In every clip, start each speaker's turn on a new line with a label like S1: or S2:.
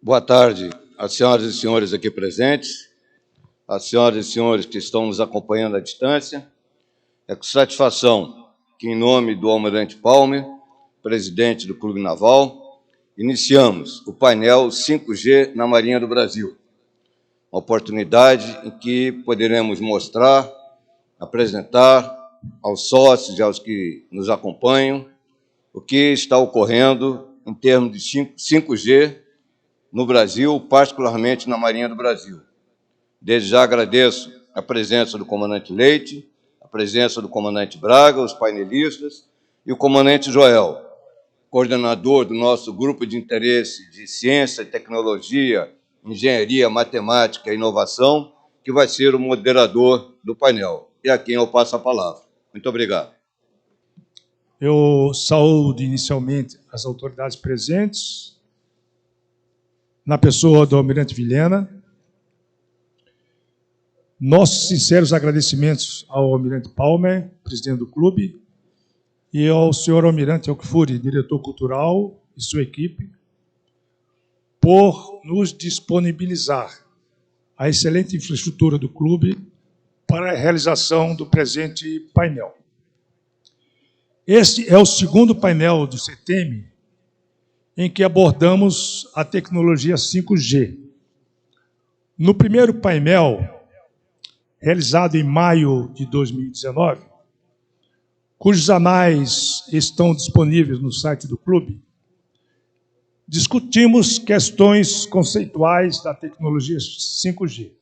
S1: Boa tarde às senhoras e senhores aqui presentes, às senhoras e senhores que estão nos acompanhando à distância. É com satisfação que, em nome do Almirante Palmer, presidente do Clube Naval, iniciamos o painel 5G na Marinha do Brasil, uma oportunidade em que poderemos mostrar, apresentar aos sócios e aos que nos acompanham o que está ocorrendo em termos de 5G no Brasil, particularmente na Marinha do Brasil. Desde já agradeço a presença do comandante Leite, a presença do comandante Braga, os painelistas, e o comandante Joel, coordenador do nosso grupo de interesse de ciência, tecnologia, engenharia, matemática e inovação, que vai ser o moderador do painel, e a quem eu passo a palavra. Muito obrigado.
S2: Eu saúdo inicialmente as autoridades presentes, na pessoa do Almirante Vilhena. Nossos sinceros agradecimentos ao Almirante Palmer, presidente do clube, e ao senhor Almirante Alkfouri, diretor cultural, e sua equipe, por nos disponibilizar a excelente infraestrutura do clube para a realização do presente painel. Este é o segundo painel do CETEM em que abordamos a tecnologia 5G. No primeiro painel, realizado em maio de 2019, cujos anais estão disponíveis no site do clube, discutimos questões conceituais da tecnologia 5G.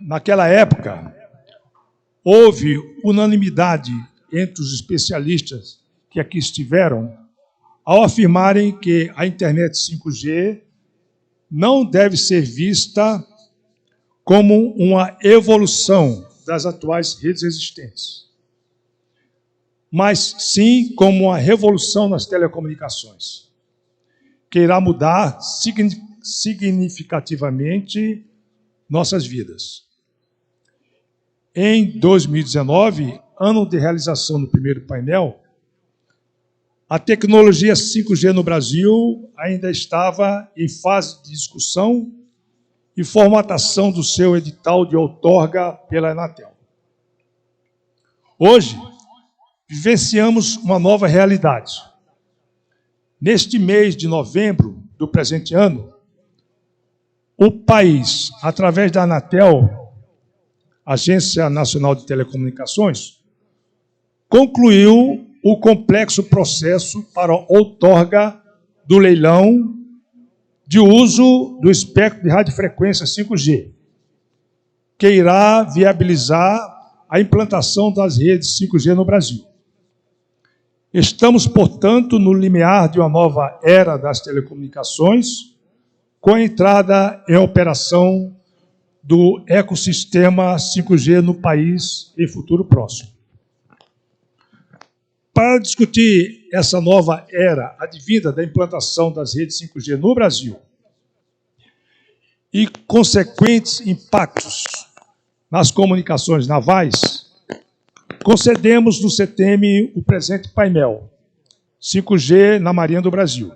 S2: Naquela época, houve unanimidade entre os especialistas que aqui estiveram ao afirmarem que a internet 5G não deve ser vista como uma evolução das atuais redes existentes, mas sim como uma revolução nas telecomunicações, que irá mudar significativamente nossas vidas. Em 2019, ano de realização do primeiro painel, a tecnologia 5G no Brasil ainda estava em fase de discussão e formatação do seu edital de outorga pela Anatel. Hoje, vivenciamos uma nova realidade. Neste mês de novembro do presente ano, o país, através da Anatel, Agência Nacional de Telecomunicações, concluiu o complexo processo para a outorga do leilão de uso do espectro de radiofrequência 5G, que irá viabilizar a implantação das redes 5G no Brasil. Estamos, portanto, no limiar de uma nova era das telecomunicações, com a entrada em operação do ecossistema 5G no país em futuro próximo. Para discutir essa nova era advinda da implantação das redes 5G no Brasil e consequentes impactos nas comunicações navais, concedemos no CETEM o presente painel 5G na Marinha do Brasil.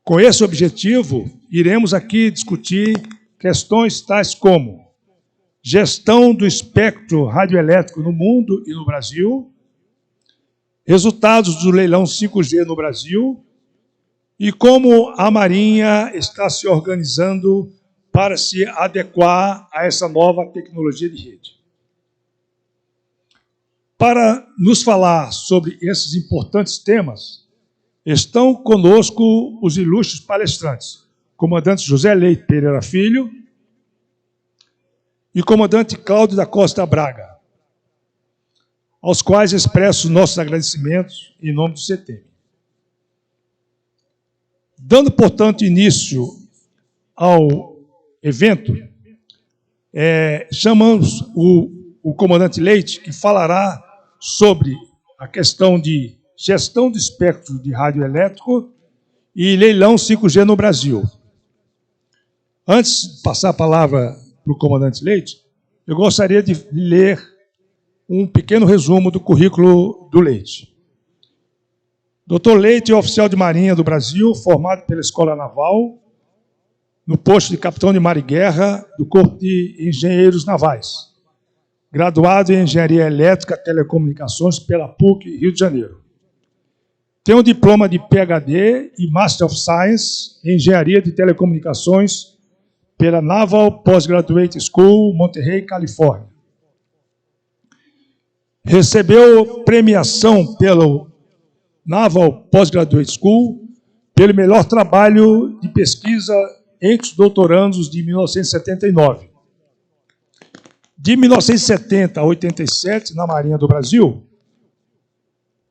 S2: Com esse objetivo, iremos aqui discutir questões tais como gestão do espectro radioelétrico no mundo e no Brasil, resultados do leilão 5G no Brasil e como a Marinha está se organizando para se adequar a essa nova tecnologia de rede. Para nos falar sobre esses importantes temas, estão conosco os ilustres palestrantes, comandante José Leite Pereira Filho e comandante Cláudio da Costa Braga, aos quais expresso nossos agradecimentos em nome do CETEM. Dando, portanto, início ao evento, chamamos o comandante Leite, que falará sobre a questão de gestão do espectro de radioelétrico e leilão 5G no Brasil. Antes de passar a palavra para o comandante Leite, eu gostaria de ler um pequeno resumo do currículo do Leite. Doutor Leite é oficial de Marinha do Brasil, formado pela Escola Naval, no posto de capitão de mar e guerra do Corpo de Engenheiros Navais. Graduado em Engenharia Elétrica e Telecomunicações pela PUC, Rio de Janeiro. Tem um diploma de PhD e Master of Science em Engenharia de Telecomunicações pela Naval Postgraduate School, Monterey, Califórnia. Recebeu premiação pelo Naval Postgraduate School pelo melhor trabalho de pesquisa entre os doutorandos de 1979. De 1970 a 87, na Marinha do Brasil,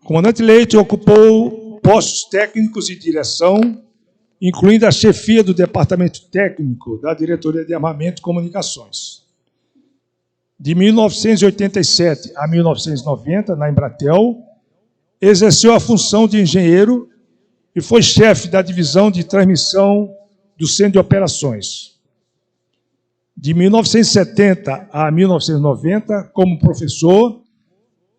S2: o comandante Leite ocupou postos técnicos de direção, incluindo a chefia do Departamento Técnico da Diretoria de Armamento e Comunicações. De 1987 a 1990, na Embratel, exerceu a função de engenheiro e foi chefe da divisão de transmissão do Centro de Operações. De 1970 a 1990, como professor,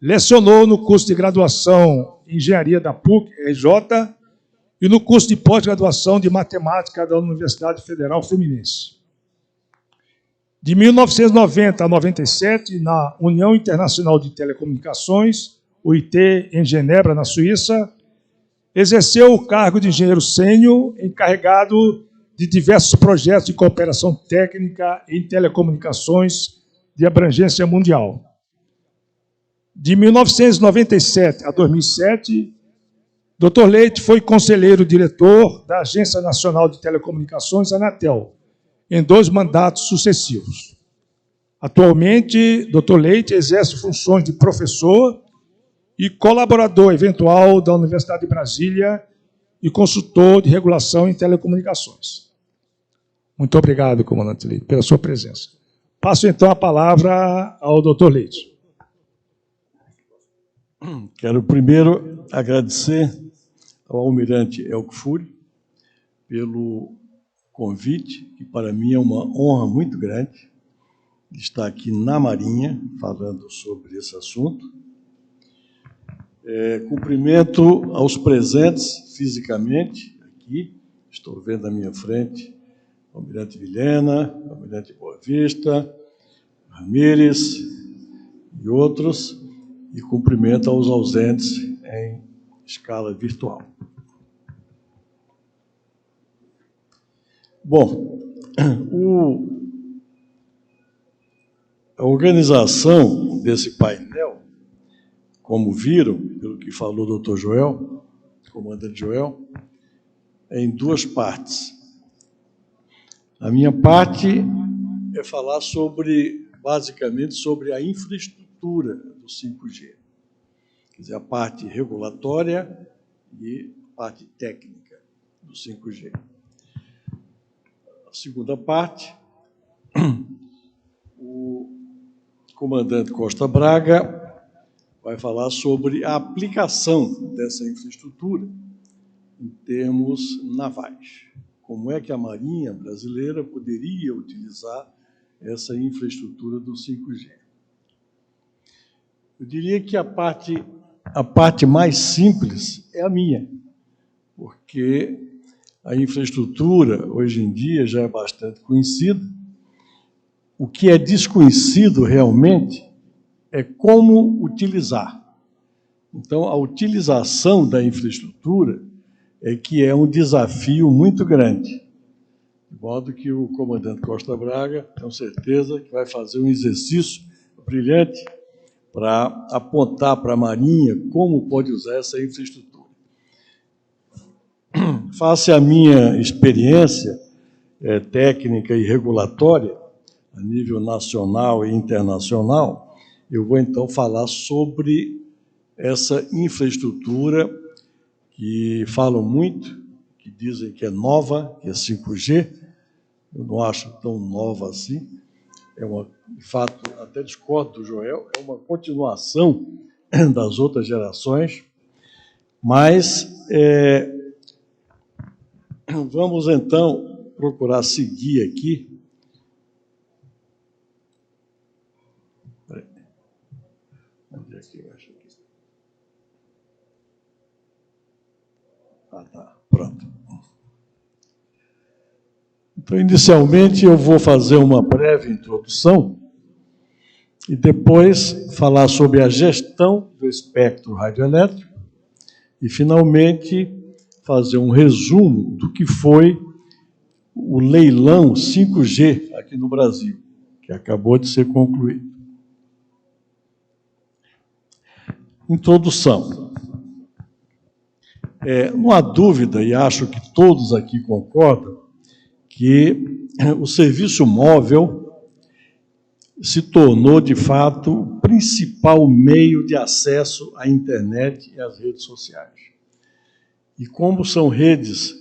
S2: lecionou no curso de graduação em Engenharia da PUC-RJ e no curso de pós-graduação de Matemática da Universidade Federal Fluminense. De 1990 a 97, na União Internacional de Telecomunicações, UIT, em Genebra, na Suíça, exerceu o cargo de engenheiro sênior encarregado de diversos projetos de cooperação técnica em telecomunicações de abrangência mundial. De 1997 a 2007, Dr. Leite foi conselheiro-diretor da Agência Nacional de Telecomunicações, Anatel, em 2 mandatos sucessivos. Atualmente, Dr. Leite exerce funções de professor e colaborador eventual da Universidade de Brasília e consultor de regulação em telecomunicações. Muito obrigado, comandante Leite, pela sua presença. Passo, então, a palavra ao doutor Leite.
S3: Quero primeiro agradecer ao almirante Elco Fury pelo convite, que para mim é uma honra muito grande de estar aqui na Marinha falando sobre esse assunto. Cumprimento aos presentes fisicamente aqui, estou vendo à minha frente o almirante Vilhena, o almirante Boa Vista, Ramírez e outros, e cumprimento aos ausentes em escala virtual. Bom, a organização desse painel, como viram, pelo que falou o Dr. Joel, comandante Joel, é em 2 partes. A minha parte é falar basicamente sobre a infraestrutura do 5G, quer dizer, a parte regulatória e a parte técnica do 5G. A segunda parte, o comandante Costa Braga vai falar sobre a aplicação dessa infraestrutura em termos navais. Como é que a Marinha brasileira poderia utilizar essa infraestrutura do 5G? Eu diria que a parte mais simples é a minha, porque a infraestrutura, hoje em dia, já é bastante conhecida. O que é desconhecido realmente é como utilizar. Então, a utilização da infraestrutura é que é um desafio muito grande. De modo que o comandante Costa Braga, tenho certeza que vai fazer um exercício brilhante para apontar para a Marinha como pode usar essa infraestrutura. Face à minha experiência técnica e regulatória, a nível nacional e internacional, eu vou então falar sobre essa infraestrutura que falam muito, que dizem que é nova, que é 5G. Eu não acho tão nova assim. De fato, até discordo do Joel, é uma continuação das outras gerações, mas vamos então procurar seguir aqui. Onde é que eu acho aqui? Ah, tá. Pronto. Então, inicialmente, eu vou fazer uma breve introdução e depois falar sobre a gestão do espectro radioelétrico e, finalmente, fazer um resumo do que foi o leilão 5G aqui no Brasil, que acabou de ser concluído. Introdução. Não há dúvida, e acho que todos aqui concordam, que o serviço móvel se tornou, de fato, o principal meio de acesso à internet e às redes sociais. E como são redes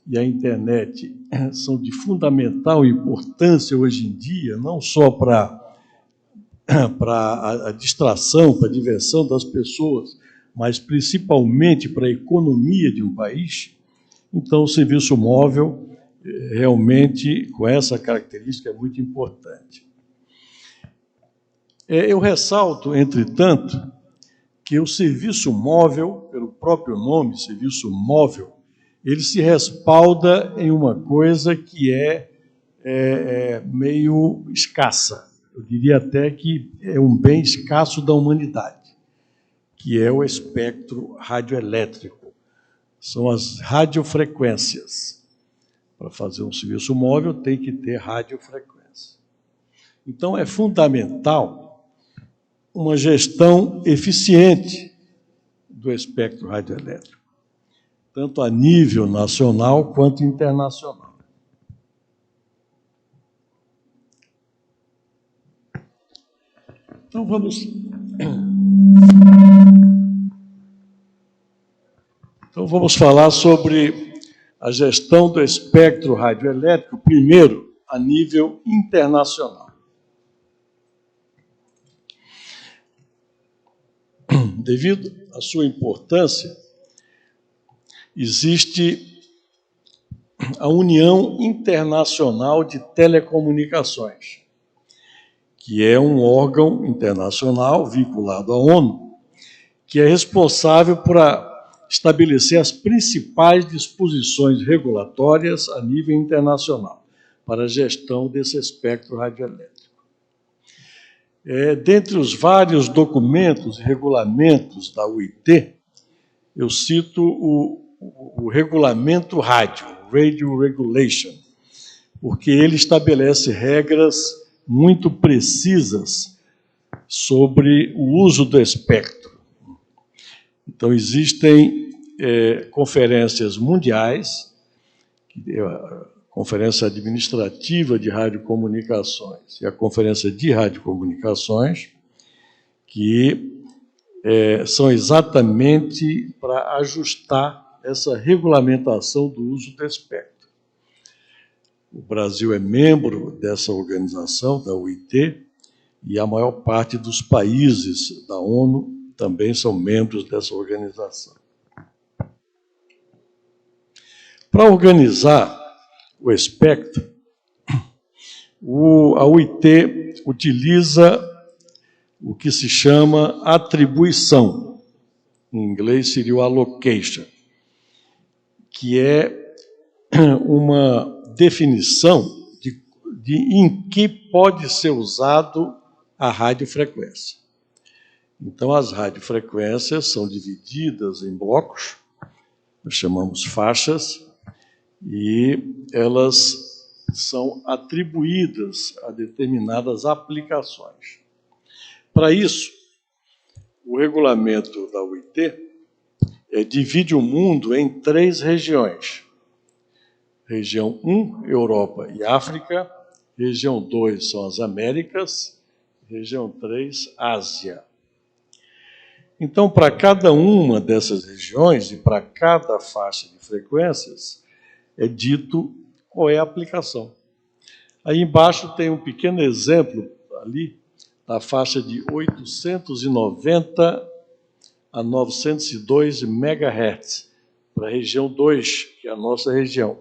S3: e a internet são de fundamental importância hoje em dia, não só para a distração, para a diversão das pessoas, mas principalmente para a economia de um país, então o serviço móvel realmente, com essa característica, é muito importante. Eu ressalto, entretanto, que o serviço móvel, pelo próprio nome, serviço móvel, ele se respalda em uma coisa que é meio escassa. Eu diria até que é um bem escasso da humanidade, que é o espectro radioelétrico. São as radiofrequências. Para fazer um serviço móvel, tem que ter radiofrequência. Então, é fundamental uma gestão eficiente do espectro radioelétrico, tanto a nível nacional quanto internacional. Então, vamos falar sobre a gestão do espectro radioelétrico, primeiro, a nível internacional. Devido à sua importância, existe a União Internacional de Telecomunicações, que é um órgão internacional vinculado à ONU, que é responsável por estabelecer as principais disposições regulatórias a nível internacional para a gestão desse espectro radioelétrico. Dentre os vários documentos e regulamentos da UIT, eu cito o regulamento rádio, Radio Regulation, porque ele estabelece regras muito precisas sobre o uso do espectro. Então, existem conferências mundiais, a Conferência Administrativa de Radiocomunicações e a Conferência de Radiocomunicações, que são exatamente para ajustar essa regulamentação do uso do espectro. O Brasil é membro dessa organização, da UIT, e a maior parte dos países da ONU também são membros dessa organização. Para organizar o espectro, a UIT utiliza o que se chama atribuição, em inglês seria o allocation, que é uma definição de em que pode ser usado a radiofrequência. Então, as radiofrequências são divididas em blocos, nós chamamos faixas, e elas são atribuídas a determinadas aplicações. Para isso, o regulamento da UIT divide o mundo em 3 regiões. Região 1, Europa e África. Região 2 são as Américas. Região 3, Ásia. Então, para cada uma dessas regiões e para cada faixa de frequências, é dito qual é a aplicação. Aí embaixo tem um pequeno exemplo ali, da faixa de 890 a 902 MHz, para a região 2, que é a nossa região.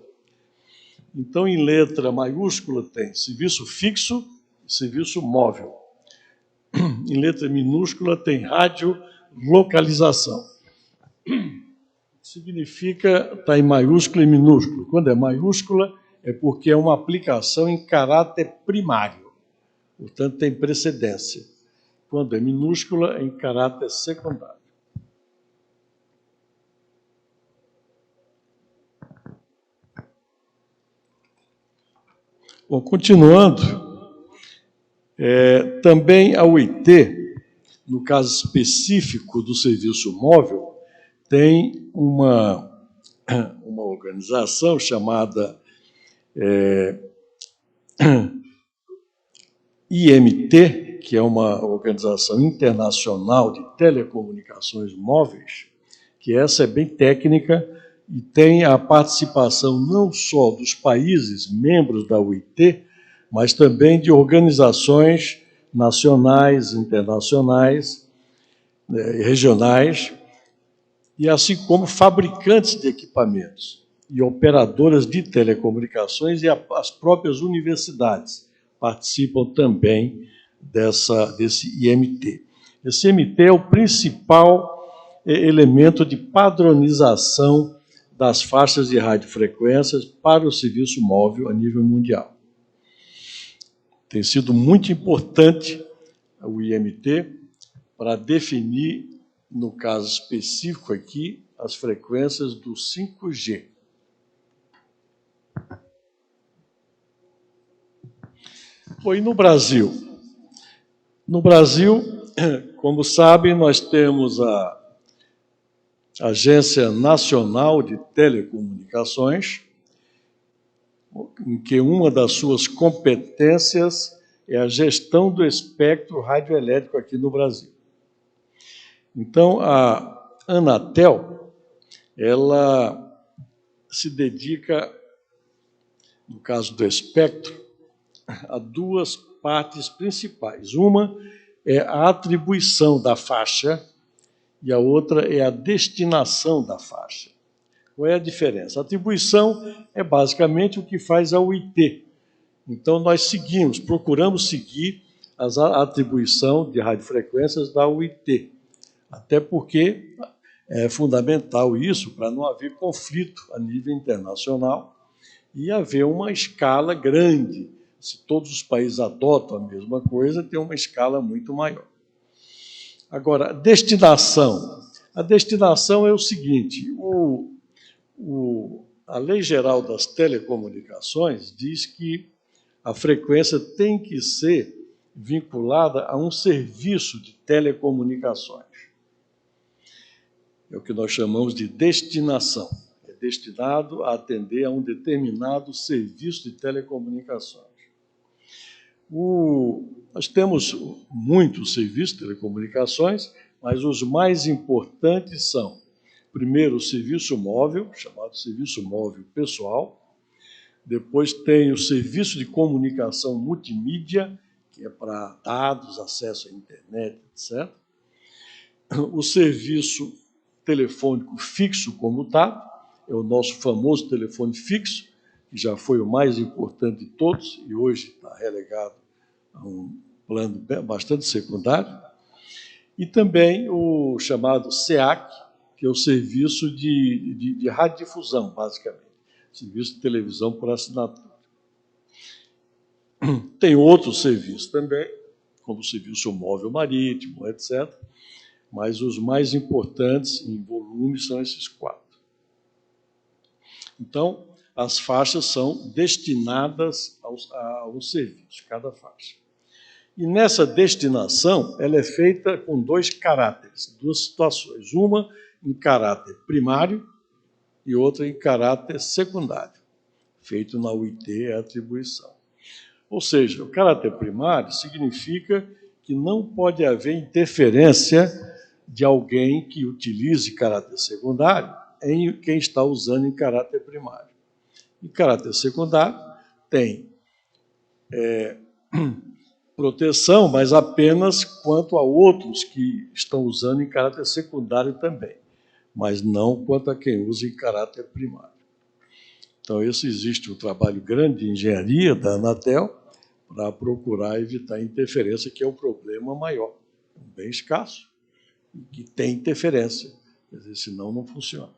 S3: Então, em letra maiúscula, tem serviço fixo e serviço móvel. Em letra minúscula, tem radiolocalização. Significa, está em maiúscula e minúscula. Quando é maiúscula, é porque é uma aplicação em caráter primário, portanto, tem precedência. Quando é minúscula, é em caráter secundário. Bom, continuando, também a UIT, no caso específico do serviço móvel, tem uma organização chamada IMT, que é uma organização internacional de telecomunicações móveis, que essa é bem técnica e tem a participação não só dos países membros da UIT, mas também de organizações nacionais, internacionais, regionais, e assim como fabricantes de equipamentos e operadoras de telecomunicações e as próprias universidades participam também desse IMT. Esse IMT é o principal elemento de padronização das faixas de radiofrequências para o serviço móvel a nível mundial. Tem sido muito importante o IMT para definir, no caso específico aqui, as frequências do 5G. Foi no Brasil. No Brasil, como sabem, nós temos a Agência Nacional de Telecomunicações, em que uma das suas competências é a gestão do espectro radioelétrico aqui no Brasil. Então, a Anatel, ela se dedica, no caso do espectro, a duas partes principais. Uma é a atribuição da faixa e a outra é a destinação da faixa. Qual é a diferença? A atribuição é basicamente o que faz a UIT. Então, nós procuramos seguir a atribuição de radiofrequências da UIT, até porque é fundamental isso para não haver conflito a nível internacional e haver uma escala grande. Se todos os países adotam a mesma coisa, tem uma escala muito maior. Agora, destinação. A destinação é o seguinte: a Lei Geral das Telecomunicações diz que a frequência tem que ser vinculada a um serviço de telecomunicações. É o que nós chamamos de destinação. É destinado a atender a um determinado serviço de telecomunicações. Nós temos muitos serviços de telecomunicações, mas os mais importantes são, primeiro, o serviço móvel, chamado serviço móvel pessoal. Depois tem o serviço de comunicação multimídia, que é para dados, acesso à internet, etc. O serviço telefônico fixo comutado, é o nosso famoso telefone fixo, que já foi o mais importante de todos e hoje está relegado a um plano bastante secundário. E também o chamado SEAC, que é o serviço de radiodifusão, basicamente, serviço de televisão por assinatura. Tem outros serviços também, como o serviço móvel marítimo, etc., mas os mais importantes em volume são esses 4. Então, as faixas são destinadas ao serviço, cada faixa. E nessa destinação, ela é feita com 2 caráteres, 2 situações. Uma em caráter primário e outra em caráter secundário. Feito na UIT é a atribuição. Ou seja, o caráter primário significa que não pode haver interferência de alguém que utilize caráter secundário em quem está usando em caráter primário. Em caráter secundário, tem proteção, mas apenas quanto a outros que estão usando em caráter secundário também, mas não quanto a quem usa em caráter primário. Então, existe um trabalho grande de engenharia da Anatel para procurar evitar a interferência, que é um problema maior, bem escasso, que tem interferência, quer dizer, senão não funciona.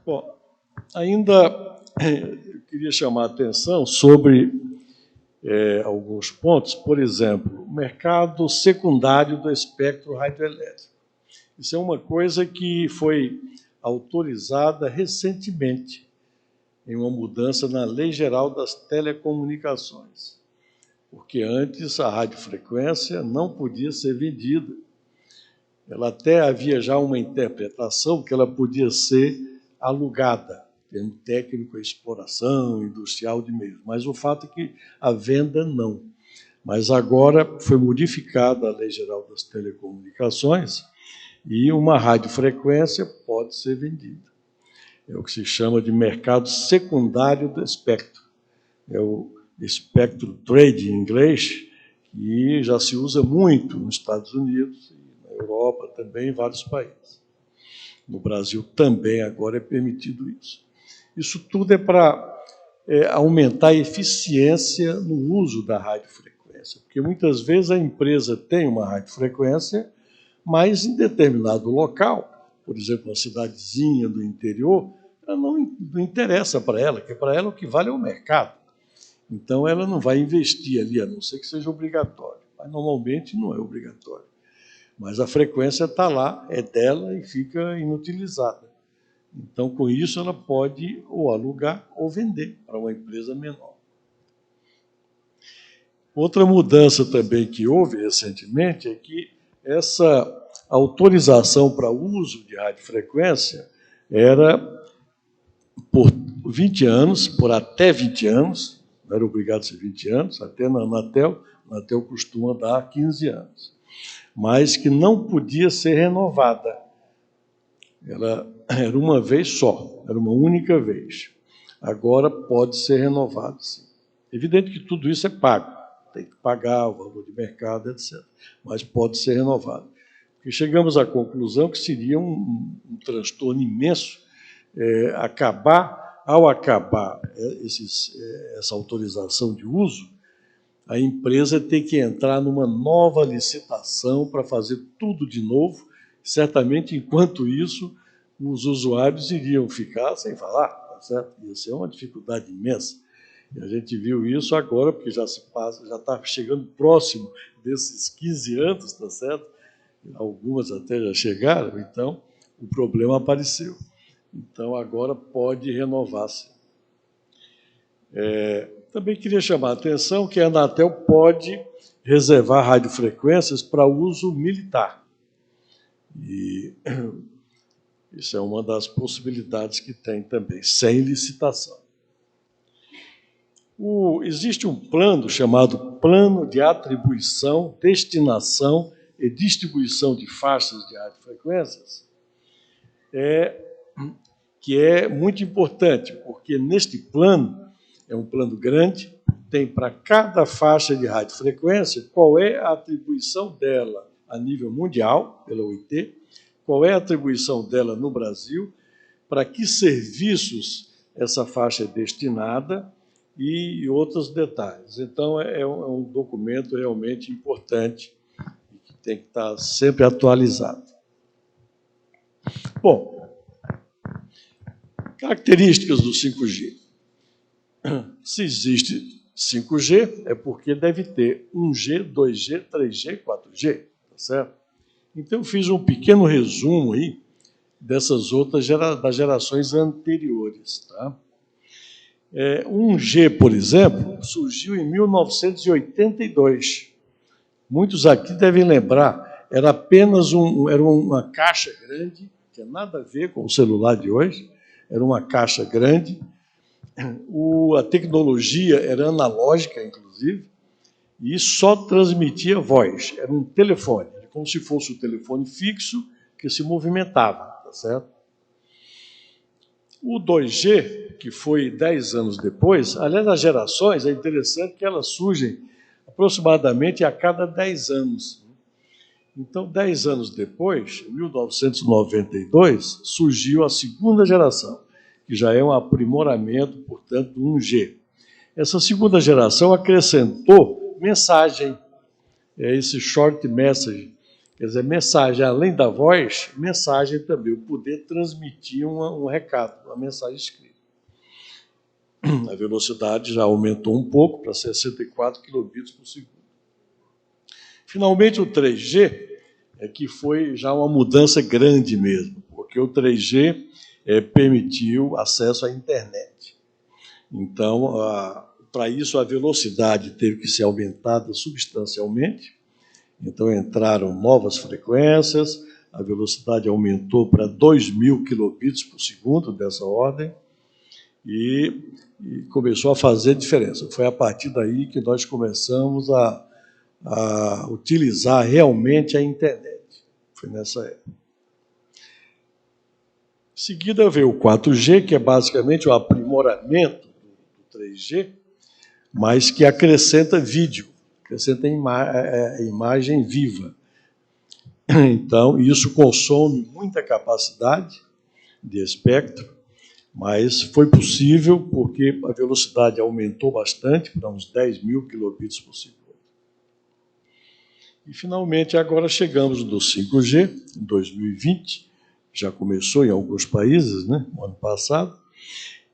S3: Bom, ainda eu queria chamar a atenção sobre alguns pontos. Por exemplo, o mercado secundário do espectro radioelétrico. Isso é uma coisa que foi autorizada recentemente, em uma mudança na Lei Geral das Telecomunicações, porque antes a radiofrequência não podia ser vendida. Ela até havia já uma interpretação que ela podia ser alugada, termo técnico, a exploração industrial de meios, mas o fato é que a venda não. Mas agora foi modificada a Lei Geral das Telecomunicações e uma radiofrequência pode ser vendida. É o que se chama de mercado secundário do espectro. É o spectrum trade em inglês, que já se usa muito nos Estados Unidos, na Europa também, em vários países. No Brasil também agora é permitido isso. Isso tudo é para aumentar a eficiência no uso da radiofrequência, porque muitas vezes a empresa tem uma radiofrequência, mas em determinado local, por exemplo, uma cidadezinha do interior, ela não interessa para ela, porque para ela o que vale é o mercado. Então ela não vai investir ali, a não ser que seja obrigatório. Mas normalmente não é obrigatório. Mas a frequência está lá, é dela e fica inutilizada. Então, com isso, ela pode ou alugar ou vender para uma empresa menor. Outra mudança também que houve recentemente é que essa autorização para uso de radiofrequência era por 20 anos, por até 20 anos, não era obrigado a ser 20 anos, até na Anatel costuma dar 15 anos, mas que não podia ser renovada. Ela era uma vez só, era uma única vez. Agora pode ser renovado, sim. Evidente que tudo isso é pago, tem que pagar o valor de mercado, etc. Mas pode ser renovado. Porque chegamos à conclusão que seria um transtorno imenso ao acabar essa autorização de uso, a empresa tem que entrar numa nova licitação para fazer tudo de novo. Certamente, enquanto isso, os usuários iriam ficar sem falar, tá certo? Isso é uma dificuldade imensa. E a gente viu isso agora, porque já está chegando próximo desses 15 anos, tá certo? Algumas até já chegaram, então o problema apareceu. Então, agora pode renovar-se. Também queria chamar a atenção que a Anatel pode reservar radiofrequências para uso militar. E isso é uma das possibilidades que tem também, sem licitação. Existe um plano chamado Plano de Atribuição, Destinação e Distribuição de Faixas de Radiofrequências, que é muito importante, porque neste plano, é um plano grande, tem para cada faixa de radiofrequência qual é a atribuição dela a nível mundial, pela OIT, qual é a atribuição dela no Brasil, para que serviços essa faixa é destinada e outros detalhes. Então, é um documento realmente importante e que tem que estar sempre atualizado. Bom, características do 5G. Se existe 5G, é porque deve ter 1G, 2G, 3G, 4G, tá certo? Então, eu fiz um pequeno resumo aí dessas outras das gerações anteriores, tá? 1G, por exemplo, surgiu em 1982. Muitos aqui devem lembrar, era apenas uma caixa grande, não tinha nada a ver com o celular de hoje, era uma caixa grande, a tecnologia era analógica, inclusive, e só transmitia voz, era um telefone, como se fosse um telefone fixo que se movimentava, tá certo? O 2G, que foi 10 anos depois, aliás, as gerações, é interessante que elas surgem aproximadamente a cada 10 anos. Então, 10 anos depois, em 1992, surgiu a segunda geração, que já é um aprimoramento, portanto, do 1G. Essa segunda geração acrescentou mensagem, esse short message, Quer dizer, mensagem, além da voz, mensagem também, o poder transmitir um recado, uma mensagem escrita. A velocidade já aumentou um pouco para 64 kilobits por segundo. Finalmente, o 3G é que foi já uma mudança grande mesmo, porque o 3G permitiu acesso à internet. Então, para isso, a velocidade teve que ser aumentada substancialmente. Então, entraram novas frequências, a velocidade aumentou para 2.000 kilobits por segundo, dessa ordem, e começou a fazer diferença. Foi a partir daí que nós começamos a utilizar realmente a internet. Foi nessa época. Em seguida veio o 4G, que é basicamente o aprimoramento do 3G, mas que acrescenta vídeo, acrescenta imagem viva. Então, isso consome muita capacidade de espectro, mas foi possível porque a velocidade aumentou bastante, para uns 10.000 kilobits por segundo. E, finalmente, agora chegamos no 5G, em 2020, já começou em alguns países, né, no ano passado.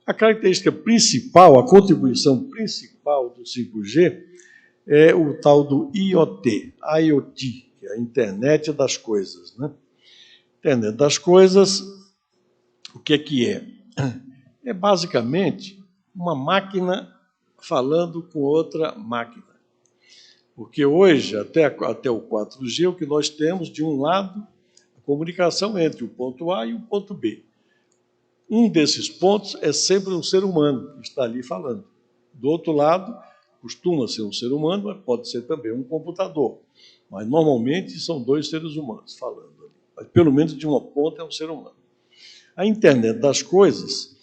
S3: A característica principal, a contribuição principal do 5G é o tal do IoT, que é a Internet das Coisas, né? Internet das Coisas, o que é? É basicamente uma máquina falando com outra máquina. Porque hoje, até o 4G, o que nós temos, de um lado, a comunicação entre o ponto A e o ponto B. Um desses pontos é sempre um ser humano que está ali falando. Do outro lado, costuma ser um ser humano, mas pode ser também um computador. Mas, normalmente, são dois seres humanos falando ali. Mas, pelo menos, de uma ponta é um ser humano. A internet das coisas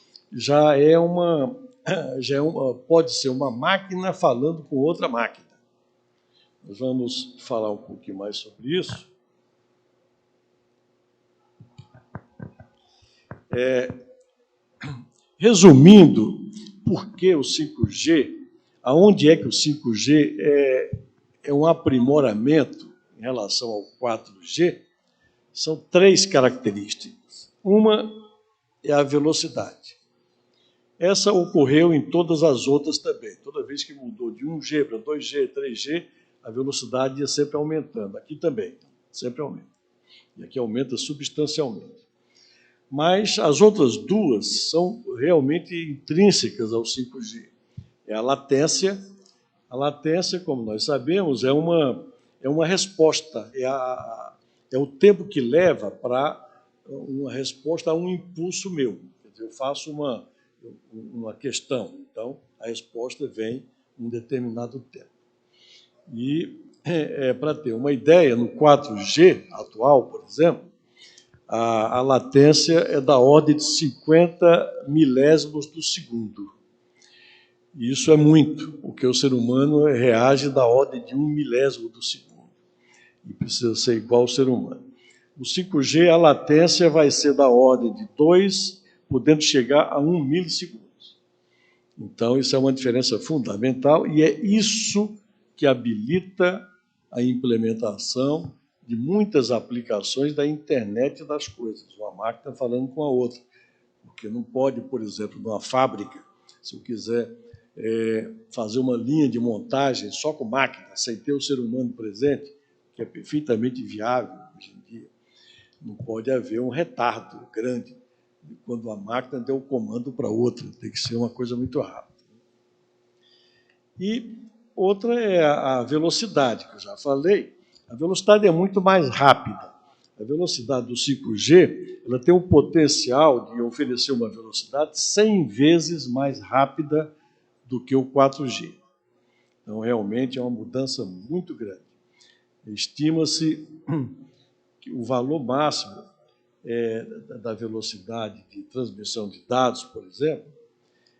S3: pode ser uma máquina falando com outra máquina. Nós vamos falar um pouquinho mais sobre isso. Resumindo, por que o 5G? Aonde é que o 5G é um aprimoramento em relação ao 4G? São três características. Uma é a velocidade. Essa ocorreu em todas as outras também. Toda vez que mudou de 1G para 2G, 3G, a velocidade ia sempre aumentando. Aqui também, sempre aumenta. E aqui aumenta substancialmente. Mas as outras duas são realmente intrínsecas ao 5G. É a latência. A latência, como nós sabemos, é uma resposta, é o tempo que leva para uma resposta a um impulso meu. Quer dizer, eu faço uma questão, então a resposta vem em um determinado tempo. E, para ter uma ideia, no 4G atual, por exemplo, a latência é da ordem de 50 milésimos do segundo. Isso é muito, porque o ser humano reage da ordem de 1 milésimo do segundo. E precisa ser igual ao ser humano. No 5G, a latência vai ser da ordem de 2, podendo chegar a 1 milissegundos. Então, isso é uma diferença fundamental e é isso que habilita a implementação de muitas aplicações da internet das coisas, uma máquina falando com a outra. Porque não pode, por exemplo, numa fábrica, se eu quiser fazer uma linha de montagem só com máquina, sem ter o ser humano presente, que é perfeitamente viável hoje em dia, não pode haver um retardo grande quando a máquina deu o comando para outra, tem que ser uma coisa muito rápida. E outra é a velocidade, que eu já falei. A velocidade é muito mais rápida. A velocidade do 5G ela tem o potencial de oferecer uma velocidade 100 vezes mais rápida do que o 4G. Então, realmente, é uma mudança muito grande. Estima-se que o valor máximo da velocidade de transmissão de dados, por exemplo,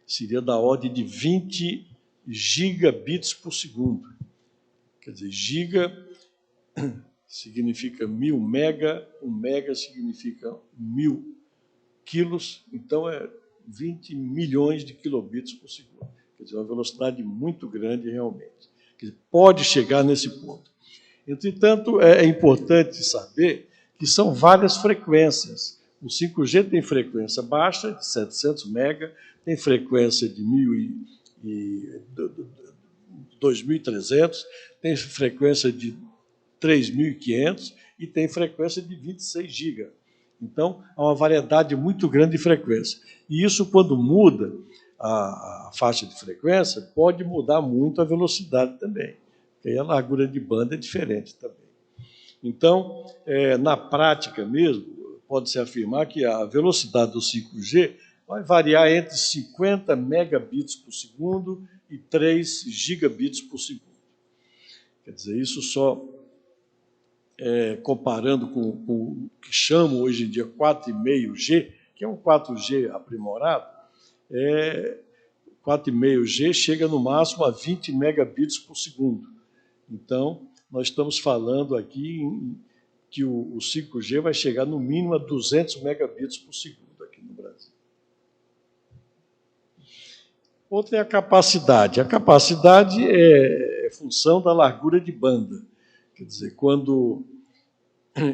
S3: seria da ordem de 20 gigabits por segundo. Quer dizer, giga significa 1000 mega, 1 mega significa 1000 quilos, então é 20 milhões de kilobits por segundo. Quer dizer, uma velocidade muito grande realmente. Quer dizer, pode chegar nesse ponto. Entretanto, é importante saber que são várias frequências. O 5G tem frequência baixa, de 700 MHz, tem frequência de 2.300, tem frequência de 3.500 e tem frequência de 26 GB. Então, há uma variedade muito grande de frequência. E isso, quando muda a faixa de frequência, pode mudar muito a velocidade também. Porque aí a largura de banda é diferente também. Então, na prática mesmo, pode-se afirmar que a velocidade do 5G vai variar entre 50 megabits por segundo e 3 gigabits por segundo. Quer dizer, isso só comparando com o que chamam hoje em dia 4,5G, que é um 4G aprimorado, 4,5G chega no máximo a 20 megabits por segundo. Então, nós estamos falando aqui que o 5G vai chegar no mínimo a 200 megabits por segundo aqui no Brasil. Outra é a capacidade. A capacidade é função da largura de banda. Quer dizer, quando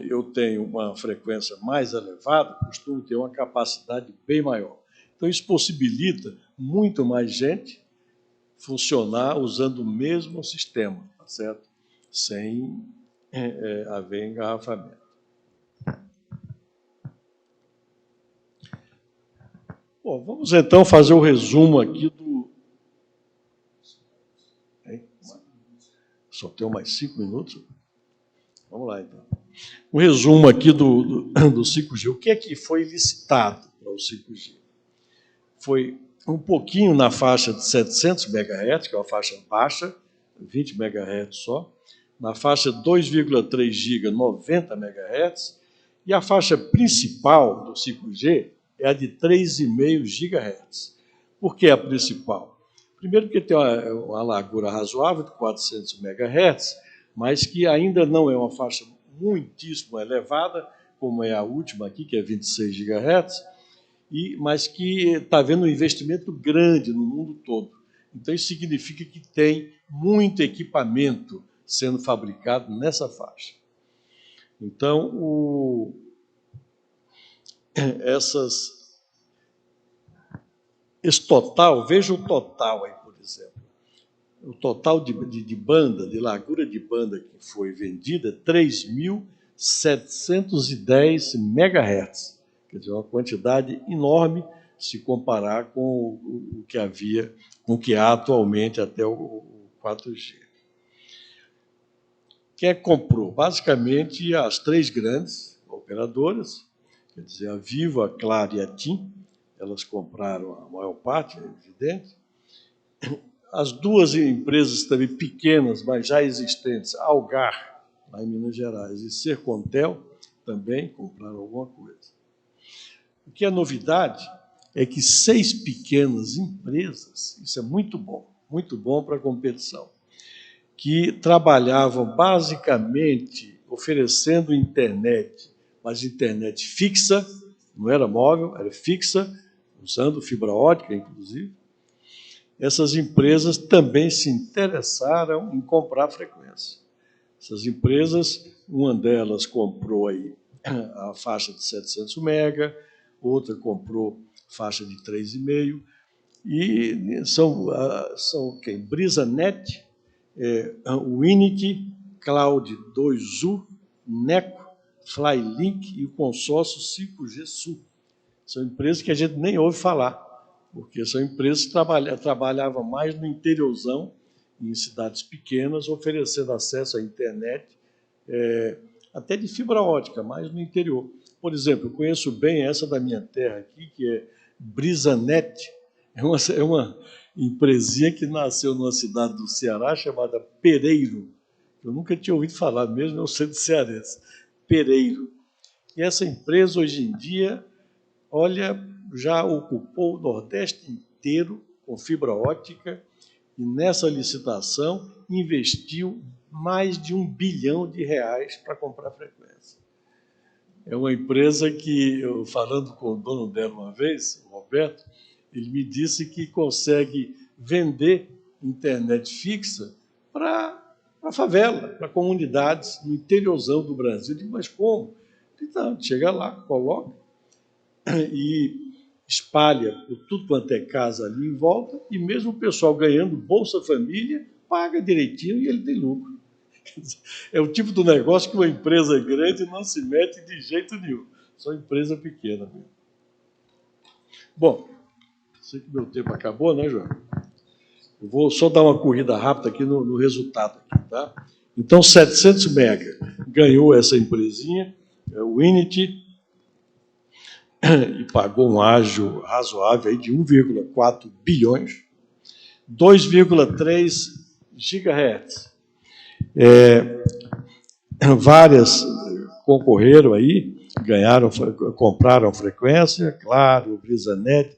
S3: eu tenho uma frequência mais elevada, costumo ter uma capacidade bem maior. Então, isso possibilita muito mais gente funcionar usando o mesmo sistema, tá certo? Sem haver engarrafamento. Bom, vamos então fazer o resumo aqui do... Só tenho mais 5 minutos? Vamos lá, então. Um resumo aqui do 5G. O que é que foi licitado para o 5G? Foi um pouquinho na faixa de 700 MHz, que é uma faixa baixa, 20 MHz só, na faixa 2,3 GB, 90 MHz, e a faixa principal do 5G é a de 3,5 GHz. Por que a principal? Primeiro porque tem uma largura razoável de 400 MHz, mas que ainda não é uma faixa muitíssimo elevada, como é a última aqui, que é 26 GHz, mas que está havendo um investimento grande no mundo todo. Então, isso significa que tem muito equipamento sendo fabricado nessa faixa. Então, esse total, veja o total aí, por exemplo. O total de banda, de largura de banda que foi vendida, 3.710 MHz. Quer dizer, uma quantidade enorme se comparar com o que havia, com o que há atualmente até o 4G. Quem é que comprou? Basicamente, as 3 grandes operadoras, quer dizer, a Vivo, a Claro e a TIM, elas compraram a maior parte, é evidente. As 2 empresas também pequenas, mas já existentes, Algar, lá em Minas Gerais, e Sercontel, também compraram alguma coisa. O que é novidade é que 6 pequenas empresas, isso é muito bom para a competição, que trabalhavam basicamente oferecendo internet, mas internet fixa, não era móvel, era fixa, usando fibra ótica, inclusive. Essas empresas também se interessaram em comprar frequência. Essas empresas, uma delas comprou aí a faixa de 700 MHz, outra comprou faixa de 3,5, e são quem? BrisaNet, Winit, Cloud 2U, Neco, Flylink e o consórcio 5G Sul. São empresas que a gente nem ouve falar, porque são empresas que trabalhavam mais no interiorzão, em cidades pequenas, oferecendo acesso à internet, até de fibra ótica, mas no interior. Por exemplo, eu conheço bem essa da minha terra aqui, que é BrisaNet. É uma empresinha que nasceu numa cidade do Ceará chamada Pereiro. Eu nunca tinha ouvido falar, mesmo eu sendo cearense. Pereiro. E essa empresa, hoje em dia, olha, já ocupou o Nordeste inteiro com fibra ótica e, nessa licitação, investiu mais de R$1 bilhão para comprar frequência. É uma empresa que, eu falando com o dono dela uma vez, o Roberto, ele me disse que consegue vender internet fixa para para a favela, para comunidades no interiorzão do Brasil. Eu digo, mas como? Então, chega lá, coloca e espalha por tudo quanto é casa ali em volta, e mesmo o pessoal ganhando Bolsa Família, paga direitinho e ele tem lucro. É o tipo do negócio que uma empresa grande não se mete de jeito nenhum. Só empresa pequena mesmo. Bom, sei que meu tempo acabou, né, João? Eu vou só dar uma corrida rápida aqui no resultado. Aqui, tá? Então, 700 mega ganhou essa empresinha, o Init, e pagou um ágio razoável aí de 1,4 bilhões, 2,3 gigahertz. Várias concorreram aí, ganharam, compraram frequência, Claro, BrisaNet,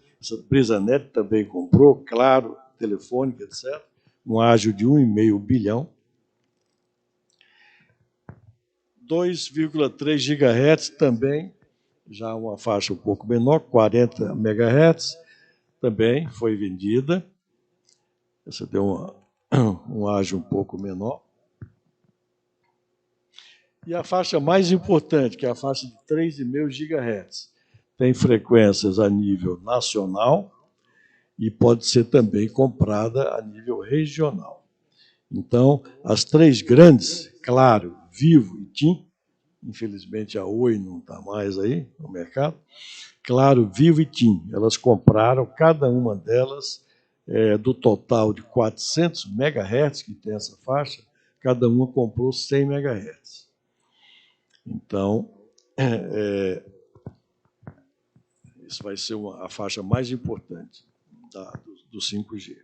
S3: BrisaNet também comprou, Claro, Telefônica, etc. Um ágio de 1,5 bilhão. 2,3 gigahertz também, já uma faixa um pouco menor, 40 megahertz, também foi vendida. Essa deu um ágio um pouco menor. E a faixa mais importante, que é a faixa de 3,5 gigahertz, tem frequências a nível nacional e pode ser também comprada a nível regional. Então, as três grandes, Claro, Vivo e TIM, infelizmente a Oi não está mais aí no mercado, Claro, Vivo e TIM, elas compraram, cada uma delas, do total de 400 megahertz que tem essa faixa, cada uma comprou 100 megahertz. Então, isso vai ser a faixa mais importante do 5G.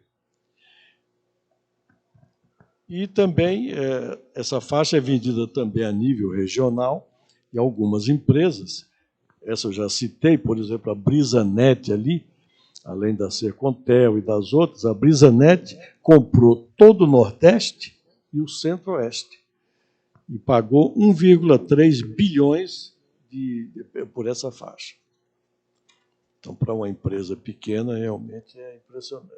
S3: E também, essa faixa é vendida também a nível regional, e algumas empresas, essa eu já citei, por exemplo, a BrisaNet ali, além da Sercontel e das outras, a BrisaNet comprou todo o Nordeste e o Centro-Oeste, e pagou 1,3 bilhões por essa faixa. Então, para uma empresa pequena, realmente é impressionante.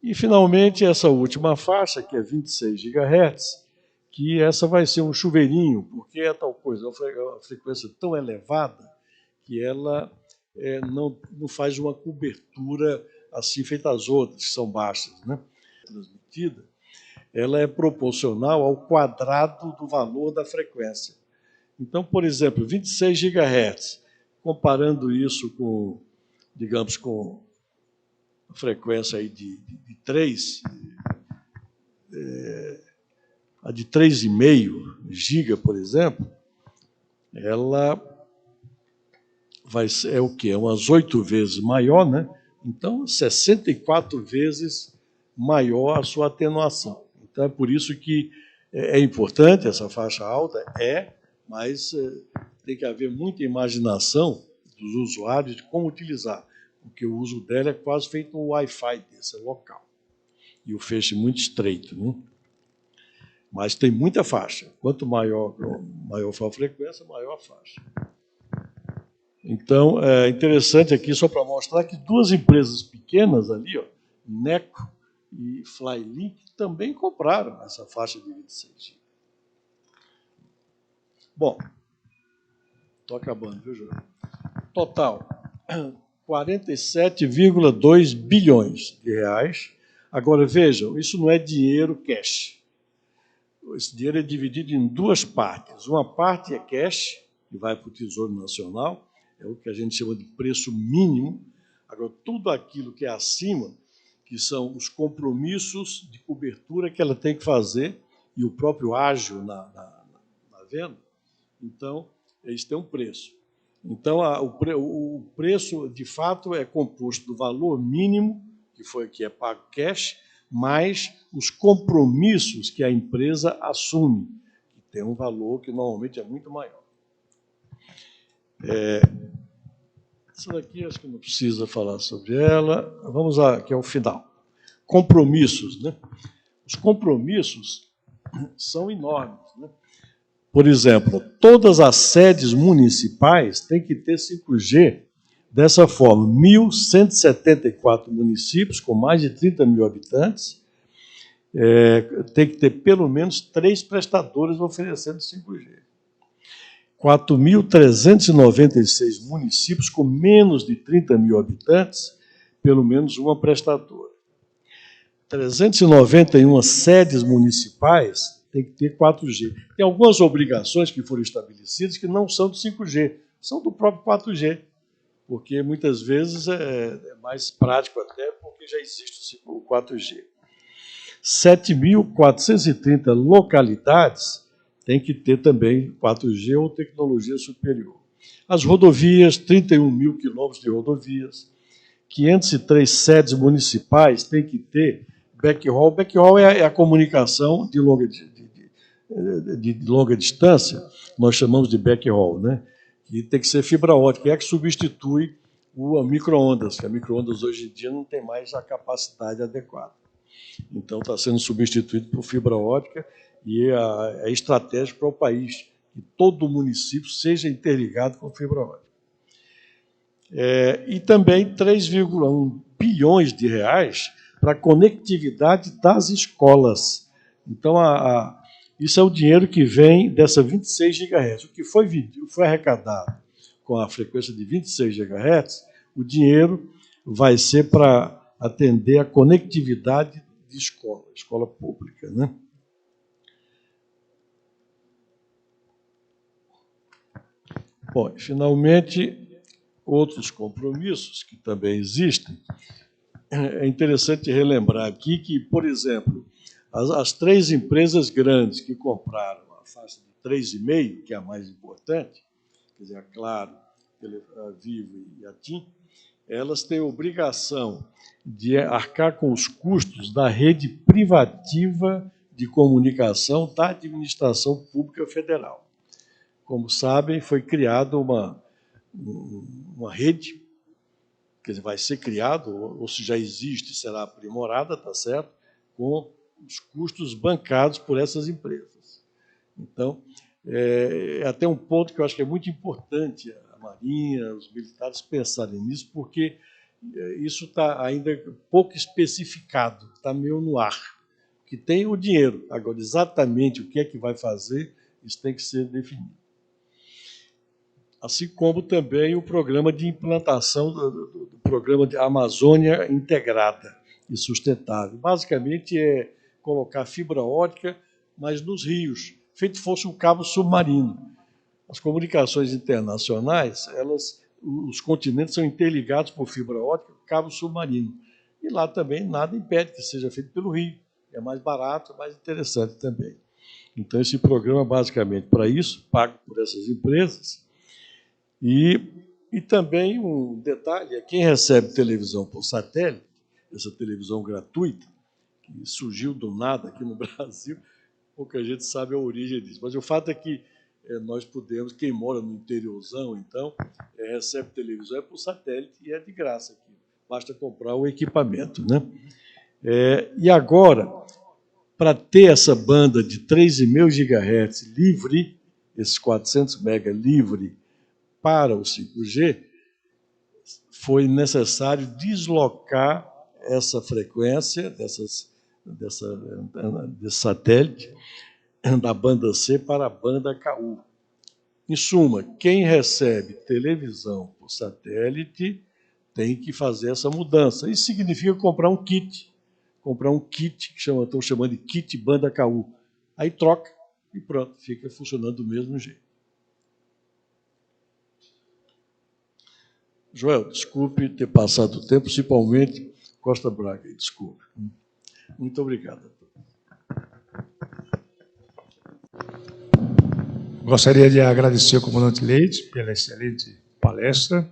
S3: E, finalmente, essa última faixa, que é 26 GHz, que essa vai ser um chuveirinho, porque é tal coisa, é uma frequência tão elevada que ela não faz uma cobertura assim feita as outras, que são baixas, né? Transmitida, ela é proporcional ao quadrado do valor da frequência. Então, por exemplo, 26 GHz, comparando isso com, digamos, com a frequência aí de 3, a de 3,5 giga, por exemplo, ela vai ser o quê? Umas 8 vezes maior, né? Então, 64 vezes maior a sua atenuação. Então, é por isso que é importante essa faixa alta, mas tem que haver muita imaginação dos usuários de como utilizar, porque o uso dela é quase feito um Wi-Fi desse, é local. E o feixe muito estreito, né? Mas tem muita faixa. Quanto maior for a frequência, maior a faixa. Então, é interessante aqui, só para mostrar que duas empresas pequenas ali, Neco e Flylink, também compraram essa faixa de 26 GB. Bom, estou acabando, viu, Júlio? Total, 47,2 bilhões de reais. Agora, vejam, isso não é dinheiro cash. Esse dinheiro é dividido em duas partes. Uma parte é cash, que vai para o Tesouro Nacional, é o que a gente chama de preço mínimo. Agora, tudo aquilo que é acima, que são os compromissos de cobertura que ela tem que fazer, e o próprio ágio na venda, então, eles têm um preço. Então, o preço, de fato, é composto do valor mínimo, que é pago cash, mais os compromissos que a empresa assume, que tem um valor que normalmente é muito maior. Essa daqui acho que não precisa falar sobre ela. Vamos lá, aqui é o final. Compromissos, né? Os compromissos são enormes, né? Por exemplo, todas as sedes municipais têm que ter 5G dessa forma. 1.174 municípios com mais de 30 mil habitantes tem que ter pelo menos 3 prestadores oferecendo 5G. 4.396 municípios com menos de 30 mil habitantes, pelo menos uma prestadora. 391 sedes municipais tem que ter 4G. Tem algumas obrigações que foram estabelecidas que não são do 5G, são do próprio 4G, porque muitas vezes é mais prático até, porque já existe o 4G. 7.430 localidades tem que ter também 4G ou tecnologia superior. As rodovias, 31 mil quilômetros de rodovias, 503 sedes municipais tem que ter backhaul. Backhaul é a comunicação de longa distância, nós chamamos de backhaul, né? E tem que ser fibra ótica, que substitui o micro-ondas, que a micro-ondas hoje em dia não tem mais a capacidade adequada. Então, está sendo substituído por fibra ótica e é estratégico para o país, que todo município seja interligado com fibra ótica. E também 3,1 bilhões de reais para a conectividade das escolas. Então, isso é o dinheiro que vem dessa 26 GHz. O que foi arrecadado com a frequência de 26 GHz, o dinheiro vai ser para atender a conectividade de escola pública, né? Bom, finalmente, outros compromissos que também existem. É interessante relembrar aqui que, por exemplo, as 3 empresas grandes que compraram a faixa de 3,5, que é a mais importante, quer dizer, a Claro, a Vivo e a TIM, elas têm obrigação de arcar com os custos da rede privativa de comunicação da administração pública federal. Como sabem, foi criada uma rede, quer dizer, vai ser criado, ou se já existe, será aprimorada, tá certo? Com os custos bancados por essas empresas. Então, é até um ponto que eu acho que é muito importante a Marinha, os militares pensarem nisso, porque isso está ainda pouco especificado, está meio no ar. Que tem o dinheiro, agora exatamente o que é que vai fazer, isso tem que ser definido. Assim como também o programa de implantação do programa de Amazônia Integrada e Sustentável. Basicamente é colocar fibra ótica, mas nos rios, feito fosse um cabo submarino. As comunicações internacionais, os continentes são interligados por fibra ótica, cabo submarino. E lá também nada impede que seja feito pelo rio. É mais barato, mais interessante também. Então, esse programa, basicamente, para isso, pago por essas empresas. E também um detalhe, é quem recebe televisão por satélite, essa televisão gratuita, que surgiu do nada aqui no Brasil, pouca gente sabe a origem disso. Mas o fato é que nós podemos, quem mora no interiorzão, então, recebe televisão por satélite e é de graça aqui. Basta comprar o equipamento, né? E agora, para ter essa banda de 3,5 GHz livre, esses 400 MB livre para o 5G, foi necessário deslocar essa frequência desse satélite da banda C para a banda KU. Em suma, quem recebe televisão por satélite tem que fazer essa mudança. Isso significa comprar um kit que estão chamando de kit banda KU. Aí troca e pronto, fica funcionando do mesmo jeito. Joel, desculpe ter passado o tempo, principalmente Costa Braga, desculpe. Muito obrigado.
S2: Gostaria de agradecer ao comandante Leite pela excelente palestra.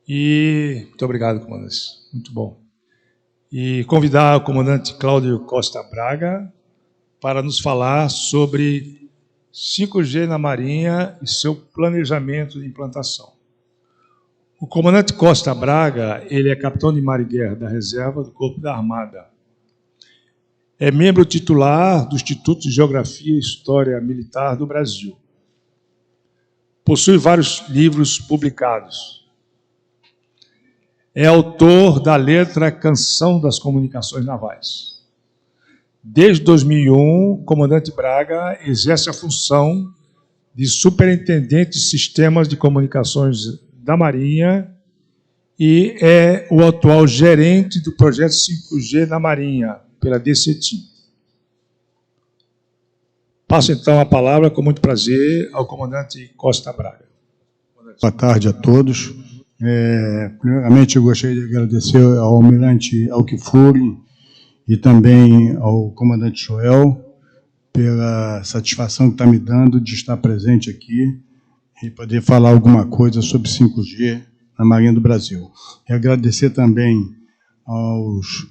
S2: E muito obrigado, comandante. Muito bom. E convidar o comandante Cláudio Costa Braga para nos falar sobre 5G na Marinha e seu planejamento de implantação. O comandante Costa Braga, ele é capitão de mar e guerra da reserva do Corpo da Armada. É membro titular do Instituto de Geografia e História Militar do Brasil. Possui vários livros publicados. É autor da letra Canção das Comunicações Navais. Desde 2001, o comandante Braga exerce a função de superintendente de sistemas de comunicações da Marinha e é o atual gerente do projeto 5G na Marinha, pela DCTIM. Passo, então, a palavra, com muito prazer, ao comandante Costa Braga.
S4: Boa tarde a todos. Primeiramente, eu gostaria de agradecer ao almirante Alquifuri e também ao comandante Joel pela satisfação que está me dando de estar presente aqui e poder falar alguma coisa sobre 5G na Marinha do Brasil. E agradecer também aos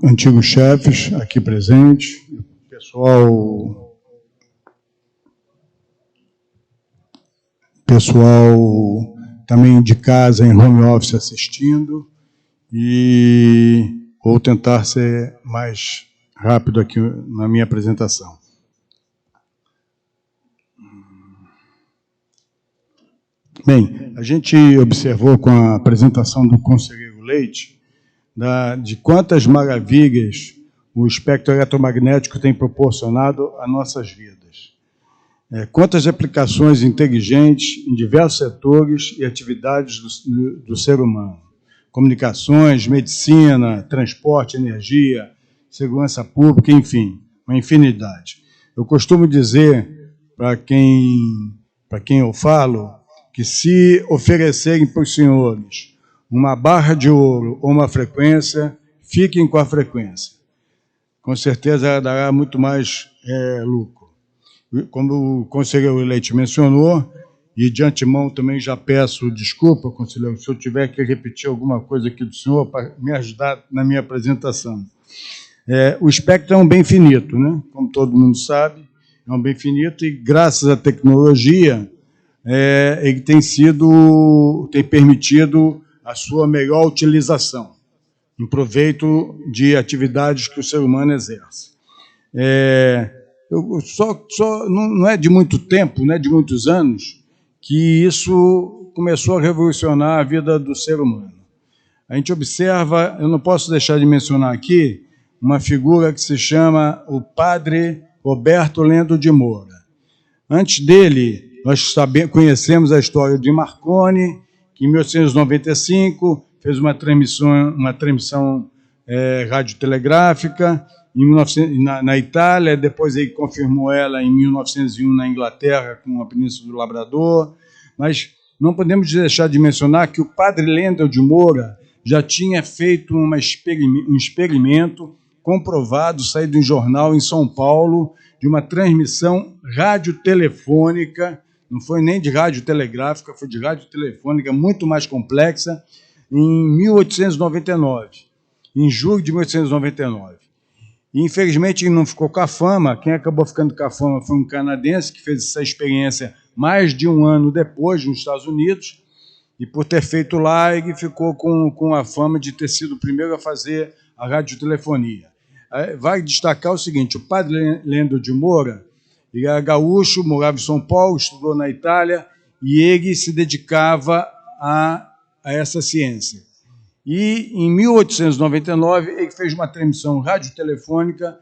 S4: antigos chefes aqui presentes, pessoal também de casa em home office assistindo, e vou tentar ser mais rápido aqui na minha apresentação. Bem, a gente observou com a apresentação do conselheiro Leite de quantas maravilhas o espectro eletromagnético tem proporcionado a nossas vidas. Quantas aplicações inteligentes em diversos setores e atividades do ser humano. Comunicações, medicina, transporte, energia, segurança pública, enfim, uma infinidade. Eu costumo dizer para quem eu falo que se oferecerem para os senhores uma barra de ouro ou uma frequência, fiquem com a frequência. Com certeza ela dará muito mais lucro. Como o conselheiro Leite mencionou, e de antemão também já peço desculpa, conselheiro, se eu tiver que repetir alguma coisa aqui do senhor para me ajudar na minha apresentação. O espectro é um bem finito, né? Como todo mundo sabe, é um bem finito e, graças à tecnologia, ele tem permitido a sua melhor utilização, em proveito de atividades que o ser humano exerce. Não é de muito tempo, não é de muitos anos, que isso começou a revolucionar a vida do ser humano. A gente observa, eu não posso deixar de mencionar aqui, uma figura que se chama o padre Roberto Lendo de Moura. Antes dele, nós conhecemos a história de Marconi, que em 1895 fez uma transmissão radiotelegráfica na Itália, depois ele confirmou ela em 1901 na Inglaterra, com a Península do Labrador, mas não podemos deixar de mencionar que o padre Lendel de Moura já tinha feito um experimento comprovado, saído em jornal em São Paulo, de uma transmissão radiotelefônica, não foi nem de radiotelegráfica, foi de radiotelefônica, muito mais complexa, em 1899, em julho de 1899. E, infelizmente, ele não ficou com a fama. Quem acabou ficando com a fama foi um canadense que fez essa experiência mais de um ano depois, nos Estados Unidos, e por ter feito lá, ele ficou com a fama de ter sido o primeiro a fazer a radiotelefonia. Vai destacar o seguinte: o padre Lendo de Moura, ele era gaúcho, morava em São Paulo, estudou na Itália, e ele se dedicava a essa ciência. E, em 1899, ele fez uma transmissão radiotelefônica,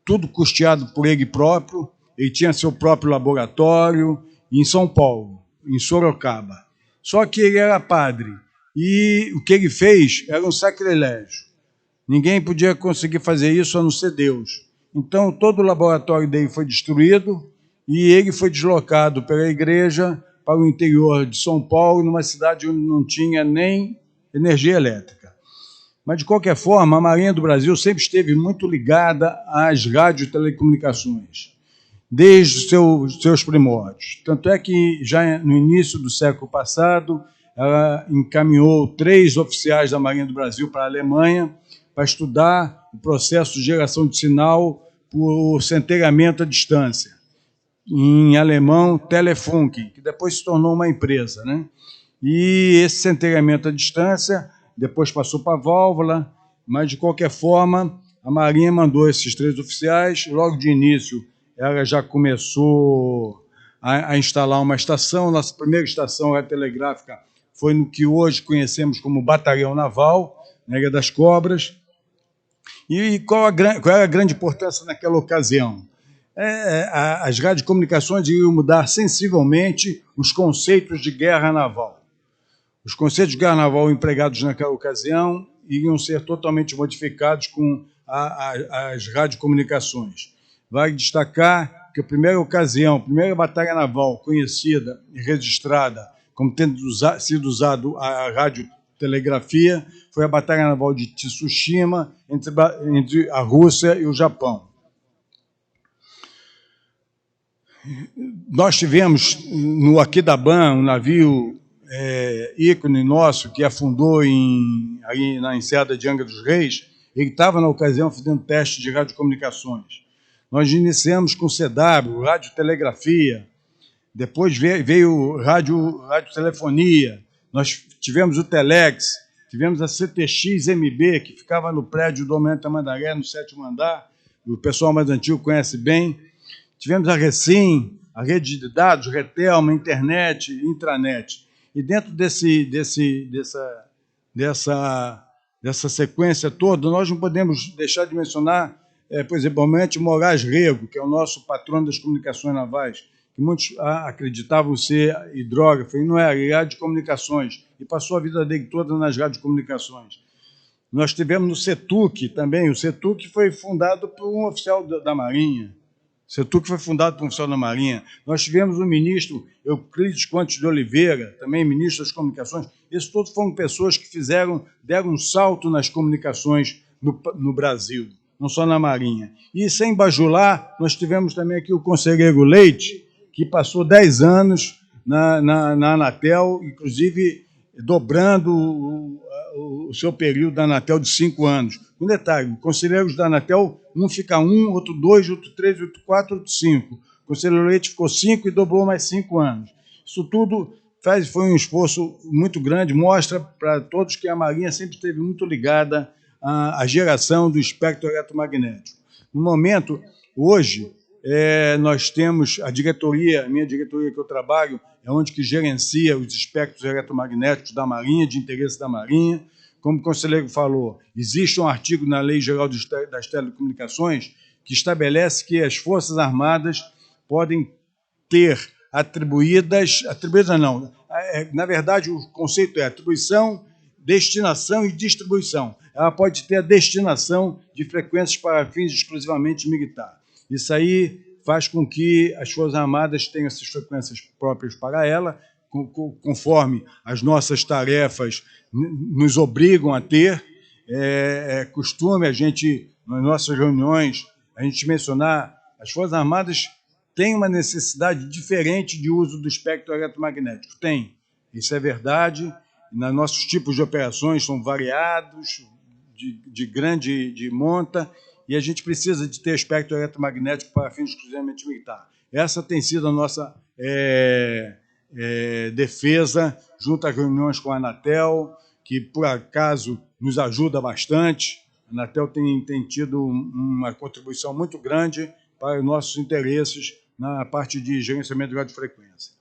S4: tudo custeado por ele próprio. Ele tinha seu próprio laboratório em São Paulo, em Sorocaba. Só que ele era padre, e o que ele fez era um sacrilégio. Ninguém podia conseguir fazer isso a não ser Deus. Então, todo o laboratório dele foi destruído e ele foi deslocado pela igreja para o interior de São Paulo, numa cidade onde não tinha nem energia elétrica. Mas, de qualquer forma, a Marinha do Brasil sempre esteve muito ligada às radiotelecomunicações, desde os seus primórdios. Tanto é que, já no início do século passado, ela encaminhou 3 oficiais da Marinha do Brasil para a Alemanha para estudar o processo de geração de sinal por centelhamento à distância, em alemão, Telefunk, que depois se tornou uma empresa, né? E esse centelhamento à distância depois passou para a válvula, mas, de qualquer forma, a Marinha mandou esses 3 oficiais. Logo de início, ela já começou a instalar uma estação. Nossa primeira estação radiotelegráfica foi no que hoje conhecemos como Batalhão Naval, na Ilha das Cobras. E qual era a grande importância naquela ocasião? As radiocomunicações iriam mudar sensivelmente os conceitos de guerra naval. Os conceitos de guerra naval empregados naquela ocasião iriam ser totalmente modificados com as radiocomunicações. Vale destacar que a primeira ocasião, a primeira batalha naval conhecida e registrada como tendo sido usado a radiotelegrafia foi a batalha naval de Tsushima entre a Rússia e o Japão. Nós tivemos no Aquidaban um navio ícone nosso que afundou ali na enseada de Angra dos Reis. Ele estava, na ocasião, fazendo teste de radiocomunicações. Nós iniciamos com CW, radiotelegrafia, depois veio radiotelefonia, nós tivemos o Telex, tivemos a CTX-MB, que ficava no prédio do Almirante Tamandaré, no 7º andar, o pessoal mais antigo conhece bem. Tivemos a Recim, a rede de dados, Retelma, internet, intranet. E dentro dessa sequência toda, nós não podemos deixar de mencionar, por exemplo, o Almirante Moraes Rego, que é o nosso patrono das comunicações navais, que muitos acreditavam ser hidrógrafo, e não era, ele era de comunicações, e passou a vida dele toda nas radiocomunicações. Nós tivemos no CETUC também, o CETUC foi fundado por um oficial da Marinha. O CETUC foi fundado por um oficial da Marinha. Nós tivemos o ministro Euclides Contes de Oliveira, também ministro das Comunicações. Esses todos foram pessoas que deram um salto nas comunicações no Brasil, não só na Marinha. E, sem bajular, nós tivemos também aqui o conselheiro Leite, que passou 10 anos na Anatel, inclusive dobrando o seu período da Anatel de 5 anos. Um detalhe, conselheiros da Anatel, um fica 1, outro 2, outro 3, outro 4, outro 5. O conselheiro Leite ficou 5 e dobrou mais 5 anos. Isso tudo foi um esforço muito grande, mostra para todos que a Marinha sempre esteve muito ligada à geração do espectro eletromagnético. No momento, hoje, nós temos a diretoria, a minha diretoria que eu trabalho, é onde que gerencia os espectros eletromagnéticos da Marinha, de interesse da Marinha. Como o conselheiro falou, existe um artigo na Lei Geral das Telecomunicações que estabelece que as Forças Armadas podem ter atribuídas não, na verdade o conceito é atribuição, destinação e distribuição. Ela pode ter a destinação de frequências para fins exclusivamente militar. Isso aí faz com que as Forças Armadas tenham essas frequências próprias para ela, conforme as nossas tarefas nos obrigam a ter. É costume a gente, nas nossas reuniões, a gente mencionar as Forças Armadas têm uma necessidade diferente de uso do espectro eletromagnético. Tem, isso é verdade. Nossos tipos de operações são variados, de grande monta, e a gente precisa de ter espectro eletromagnético para fins exclusivamente militar. Essa tem sido a nossa defesa, junto às reuniões com a Anatel, que, por acaso, nos ajuda bastante. A Anatel tem tido uma contribuição muito grande para os nossos interesses na parte de gerenciamento de radiofrequência.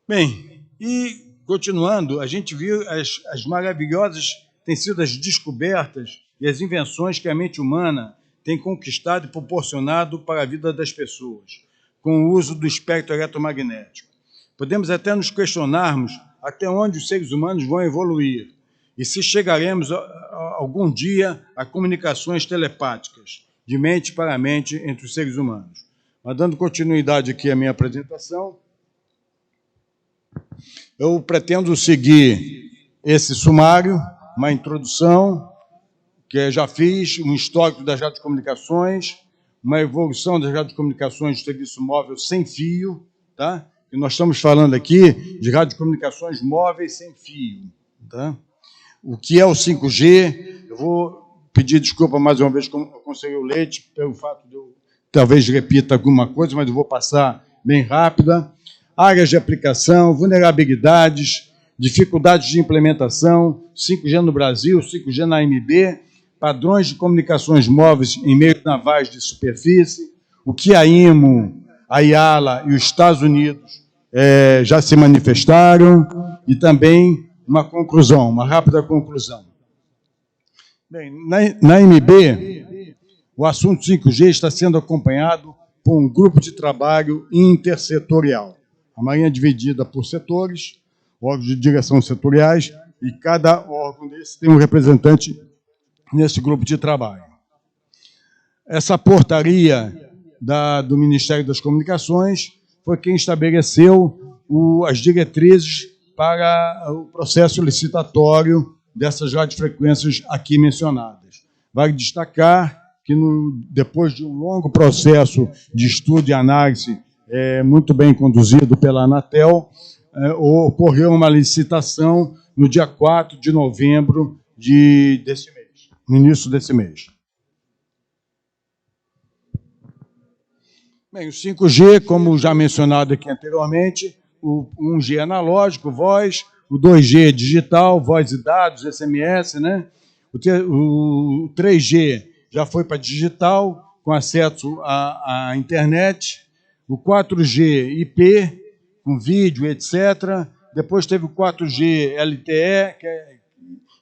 S4: Bem, e, continuando, a gente viu as maravilhosas, têm sido as descobertas e as invenções que a mente humana tem conquistado e proporcionado para a vida das pessoas, com o uso do espectro eletromagnético. Podemos até nos questionarmos até onde os seres humanos vão evoluir e se chegaremos algum dia a comunicações telepáticas, de mente para mente, entre os seres humanos. Mas, dando continuidade aqui à minha apresentação, eu pretendo seguir esse sumário, uma introdução, que eu já fiz, um histórico das radiocomunicações, uma evolução das radiocomunicações de serviço móvel sem fio, tá? E nós estamos falando aqui de radiocomunicações móveis sem fio, tá? O que é o 5G? Eu vou pedir desculpa mais uma vez ao conselheiro Leite, pelo fato de eu talvez repita alguma coisa, mas eu vou passar bem rápida. Áreas de aplicação, vulnerabilidades, dificuldades de implementação, 5G no Brasil, 5G na AMB, padrões de comunicações móveis em meios navais de superfície, o que a IMO, a IALA e os Estados Unidos já se manifestaram, e também uma conclusão, uma rápida conclusão. Bem, na MB, o assunto 5G está sendo acompanhado por um grupo de trabalho intersetorial. A Marinha é dividida por setores, órgãos de direção setoriais, e cada órgão desse tem um representante nesse grupo de trabalho. Essa portaria do Ministério das Comunicações foi quem estabeleceu as diretrizes para o processo licitatório dessas radiofrequências aqui mencionadas. Vale destacar que, depois de um longo processo de estudo e análise muito bem conduzido pela Anatel, ocorreu uma licitação no dia 4 de novembro desse mês, no início desse mês. Bem, o 5G, como já mencionado aqui anteriormente, o 1G analógico, voz, o 2G digital, voz e dados, SMS, né? O 3G já foi para digital, com acesso à internet, o 4G IP, com vídeo, etc. Depois teve o 4G LTE,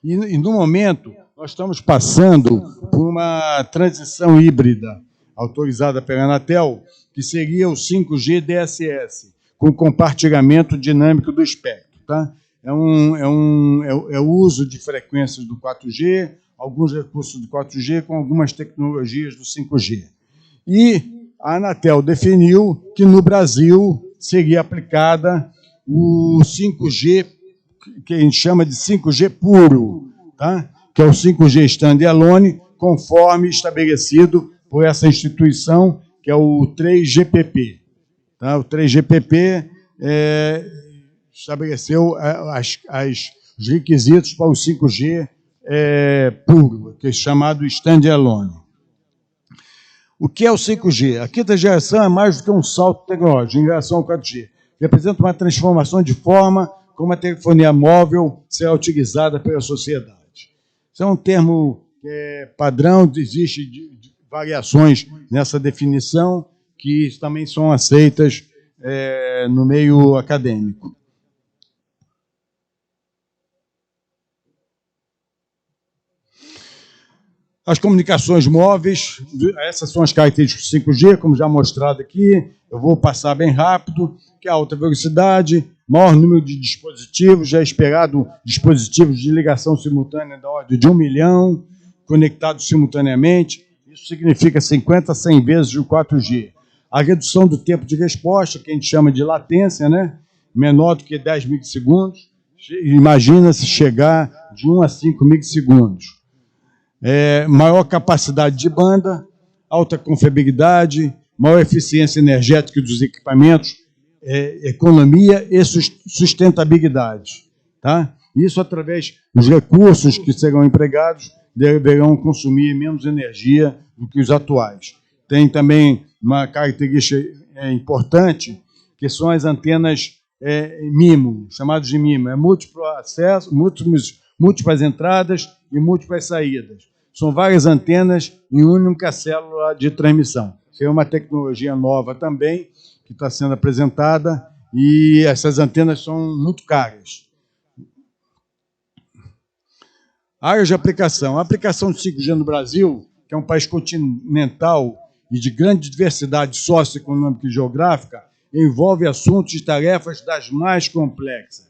S4: e no momento nós estamos passando por uma transição híbrida, autorizada pela Anatel, que seria o 5G DSS, com compartilhamento dinâmico do espectro. Tá? É o uso de frequências do 4G, alguns recursos do 4G com algumas tecnologias do 5G. E a Anatel definiu que no Brasil seria aplicada o 5G, que a gente chama de 5G puro, tá? Que é o 5G standalone, conforme estabelecido por essa instituição, que é o 3GPP. Tá? O 3GPP estabeleceu os requisitos para o 5G puro, que é chamado standalone. O que é o 5G? A quinta geração é mais do que um salto tecnológico em relação ao 4G. Representa uma transformação de forma como a telefonia móvel será utilizada pela sociedade. Isso é um termo padrão, existe variações nessa definição que também são aceitas no meio acadêmico. As comunicações móveis, essas são as características do 5G, como já mostrado aqui, eu vou passar bem rápido, que é alta velocidade, maior número de dispositivos, já é esperado dispositivos de ligação simultânea da ordem de 1 milhão, conectados simultaneamente, isso significa 50 a 100 vezes o 4G. A redução do tempo de resposta, que a gente chama de latência, né? Menor do que 10 milissegundos, imagina-se chegar de 1 a 5 milissegundos. Maior capacidade de banda, alta confiabilidade, maior eficiência energética dos equipamentos, economia e sustentabilidade. Tá? Isso através dos recursos que serão empregados, deverão consumir menos energia do que os atuais. Tem também uma característica importante, que são as antenas MIMO, chamadas de MIMO, múltiplo acesso, múltiplas entradas e múltiplas saídas. São várias antenas em única célula de transmissão. Isso é uma tecnologia nova também, que está sendo apresentada, e essas antenas são muito caras. Áreas de aplicação. A aplicação de 5G no Brasil, que é um país continental e de grande diversidade socioeconômica e geográfica, envolve assuntos e tarefas das mais complexas.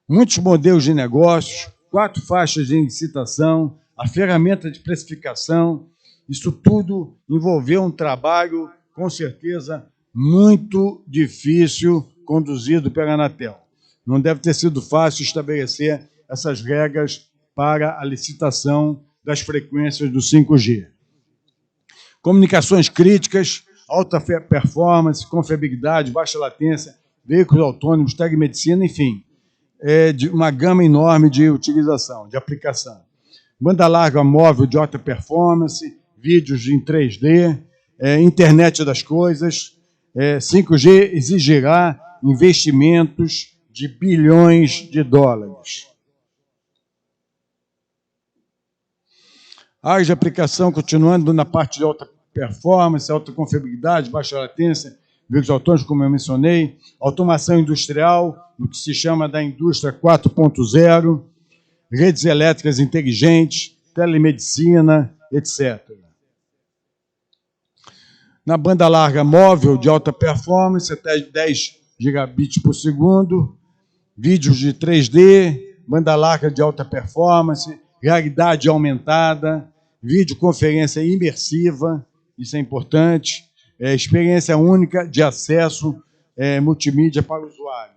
S4: Muitos modelos de negócios, 4 faixas de licitação, a ferramenta de precificação, isso tudo envolveu um trabalho, com certeza, muito difícil, conduzido pela Anatel. Não deve ter sido fácil estabelecer essas regras para a licitação das frequências do 5G. Comunicações críticas, alta performance, confiabilidade, baixa latência, veículos autônomos, telemedicina, enfim, de uma gama enorme de utilização, de aplicação. Banda larga móvel de alta performance, vídeos em 3D, internet das coisas. 5G exigirá investimentos de bilhões de dólares. Áreas de aplicação, continuando na parte de alta performance, alta confiabilidade, baixa latência, veículos autônomos, como eu mencionei, automação industrial, no que se chama da indústria 4.0, redes elétricas inteligentes, telemedicina, etc. Na banda larga móvel de alta performance, até 10 gigabits por segundo, vídeos de 3D, banda larga de alta performance, realidade aumentada, videoconferência imersiva, isso é importante, experiência única de acesso multimídia para usuários.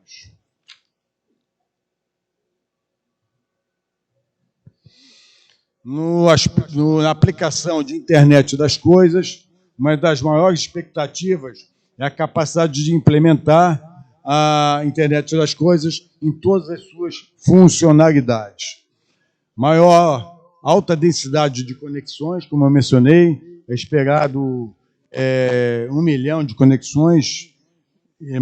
S4: Na aplicação de internet das coisas, uma das maiores expectativas é a capacidade de implementar a internet das coisas em todas as suas funcionalidades. Maior alta densidade de conexões, como eu mencionei, é esperado 1 milhão de conexões,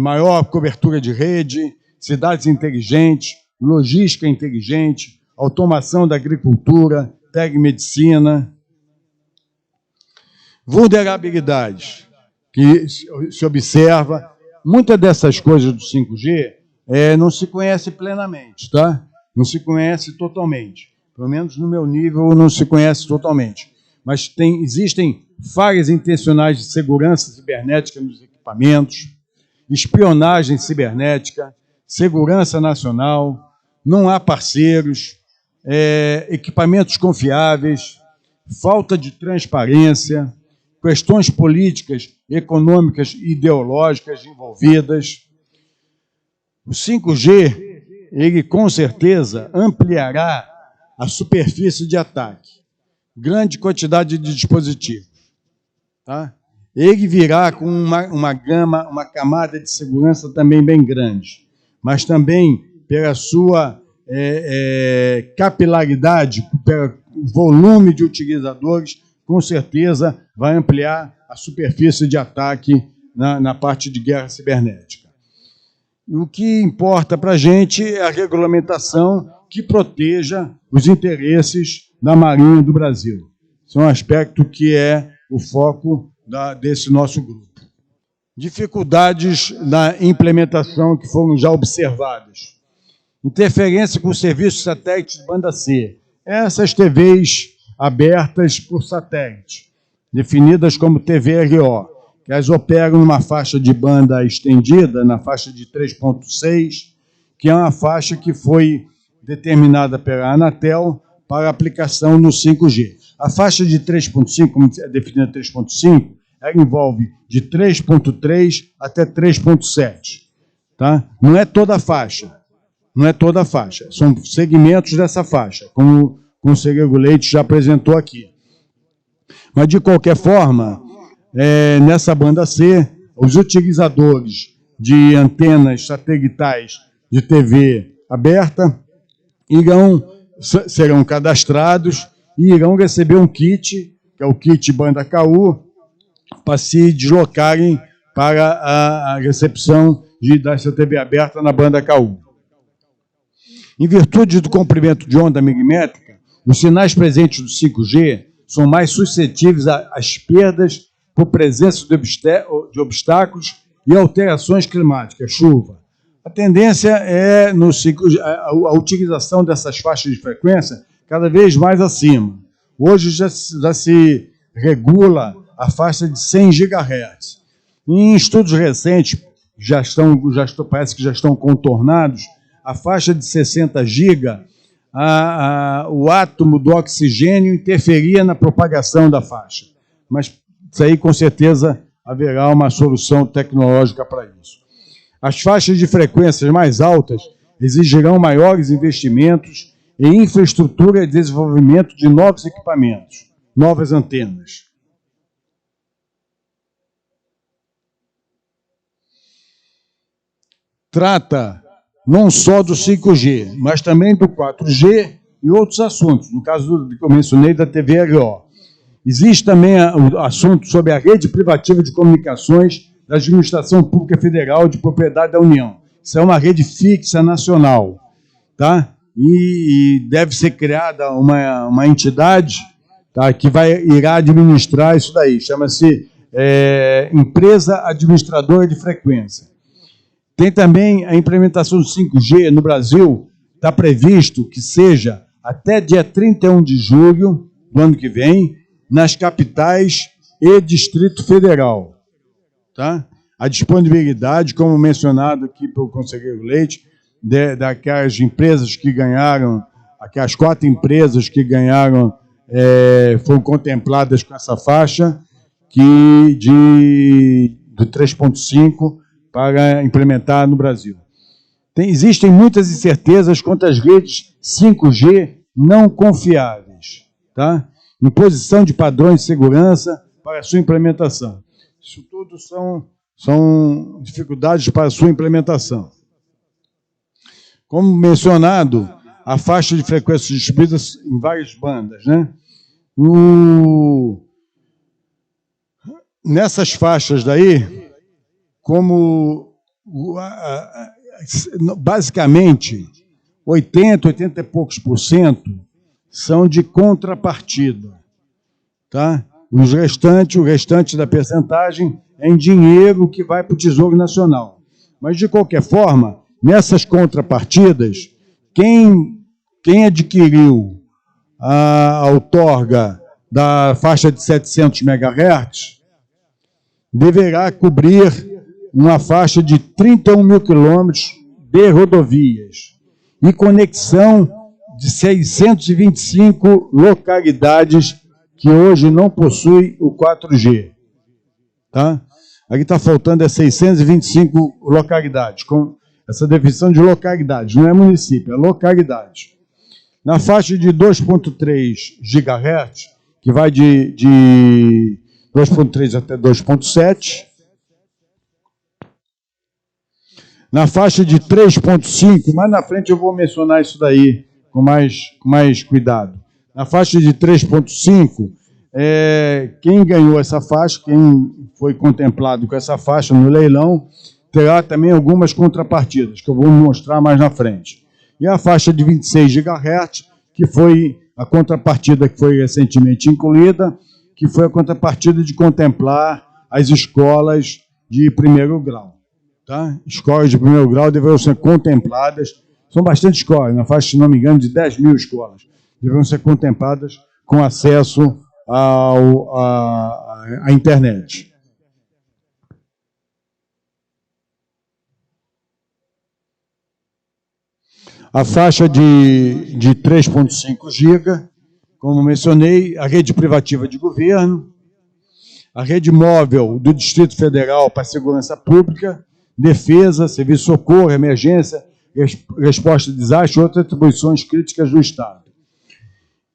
S4: maior cobertura de rede, cidades inteligentes, logística inteligente, automação da agricultura, telemedicina. Vulnerabilidades que se observa, muitas dessas coisas do 5G não se conhece plenamente, tá? Não se conhece totalmente. Pelo menos no meu nível não se conhece totalmente. Mas existem falhas intencionais de segurança cibernética nos equipamentos, espionagem cibernética, segurança nacional, não há parceiros, equipamentos confiáveis, falta de transparência, questões políticas, econômicas e ideológicas envolvidas. O 5G, ele com certeza ampliará a superfície de ataque, grande quantidade de dispositivos, tá? Ele virá com uma camada de segurança também bem grande, mas também pela sua capilaridade, pelo volume de utilizadores, com certeza vai ampliar a superfície de ataque na parte de guerra cibernética. E o que importa para a gente é a regulamentação que proteja os interesses da Marinha do Brasil. Esse é um aspecto que é o foco desse nosso grupo. Dificuldades na implementação que foram já observadas. Interferência com o serviço de satélite de banda C. Essas TVs abertas por satélite, definidas como TVRO, que elas operam numa faixa de banda estendida, na faixa de 3.6, que é uma faixa que foi determinada pela Anatel para aplicação no 5G. A faixa de 3.5, como é definida 3.5, ela envolve de 3.3 até 3.7. Tá? Não é toda a faixa. Não é toda a faixa. São segmentos dessa faixa, como o conselheiro Leite já apresentou aqui. Mas, de qualquer forma, nessa banda C, os utilizadores de antenas satelitais de TV aberta serão cadastrados e irão receber um kit, que é o kit banda KU, para se deslocarem para a recepção dessa TV aberta na banda KU. Em virtude do comprimento de onda milimétrica, os sinais presentes do 5G são mais suscetíveis às perdas por presença de obstáculos e alterações climáticas, chuva. A tendência é a utilização dessas faixas de frequência cada vez mais acima. Hoje já se regula a faixa de 100 GHz. Em estudos recentes, parece que já estão contornados, a faixa de 60 GB, o átomo do oxigênio interferia na propagação da faixa. Mas isso aí, com certeza, haverá uma solução tecnológica para isso. As faixas de frequências mais altas exigirão maiores investimentos em infraestrutura e desenvolvimento de novos equipamentos, novas antenas. Trata não só do 5G, mas também do 4G e outros assuntos, no caso que eu mencionei da TVRO. Existe também o assunto sobre a rede privativa de comunicações da Administração Pública Federal de propriedade da União. Isso é uma rede fixa nacional, tá? E deve ser criada uma entidade, tá, que irá administrar isso daí. Chama-se Empresa Administradora de Frequência. Tem também a implementação do 5G no Brasil, está previsto que seja até dia 31 de julho do ano que vem nas capitais e Distrito Federal. Tá? A disponibilidade, como mencionado aqui pelo conselheiro Leite, daquelas empresas que ganharam, aquelas 4 empresas que ganharam, foram contempladas com essa faixa de 3.5 para implementar no Brasil. Existem muitas incertezas quanto às redes 5G não confiáveis, tá? Imposição de padrões de segurança para a sua implementação. Isso tudo são dificuldades para a sua implementação. Como mencionado, a faixa de frequências distribuídas em várias bandas, né? Nessas faixas daí, basicamente, 80 e poucos % são de contrapartida, tá? O restante da percentagem é em dinheiro que vai para o Tesouro Nacional. Mas, de qualquer forma, nessas contrapartidas, quem adquiriu a outorga da faixa de 700 MHz deverá cobrir uma faixa de 31 mil quilômetros de rodovias e conexão de 625 localidades que hoje não possuem o 4G. Tá? Aqui está faltando 625 localidades, com essa definição de localidade, não é município, é localidade. Na faixa de 2.3 GHz, que vai de 2.3 até 2.7, na faixa de 3.5, mais na frente eu vou mencionar isso daí com mais cuidado. Na faixa de 3.5, quem ganhou essa faixa, quem foi contemplado com essa faixa no leilão, terá também algumas contrapartidas, que eu vou mostrar mais na frente. E a faixa de 26 GHz, que foi a contrapartida que foi recentemente incluída, que foi a contrapartida de contemplar as escolas de primeiro grau. Tá? Escolas de primeiro grau deverão ser contempladas, são bastante escolas, na faixa, se não me engano, de 10 mil escolas, deverão ser contempladas com acesso à internet. A faixa de 3.5 GB, como mencionei, a rede privativa de governo, a rede móvel do Distrito Federal para a segurança pública, defesa, serviço de socorro, emergência, resposta a desastre e outras atribuições críticas do Estado.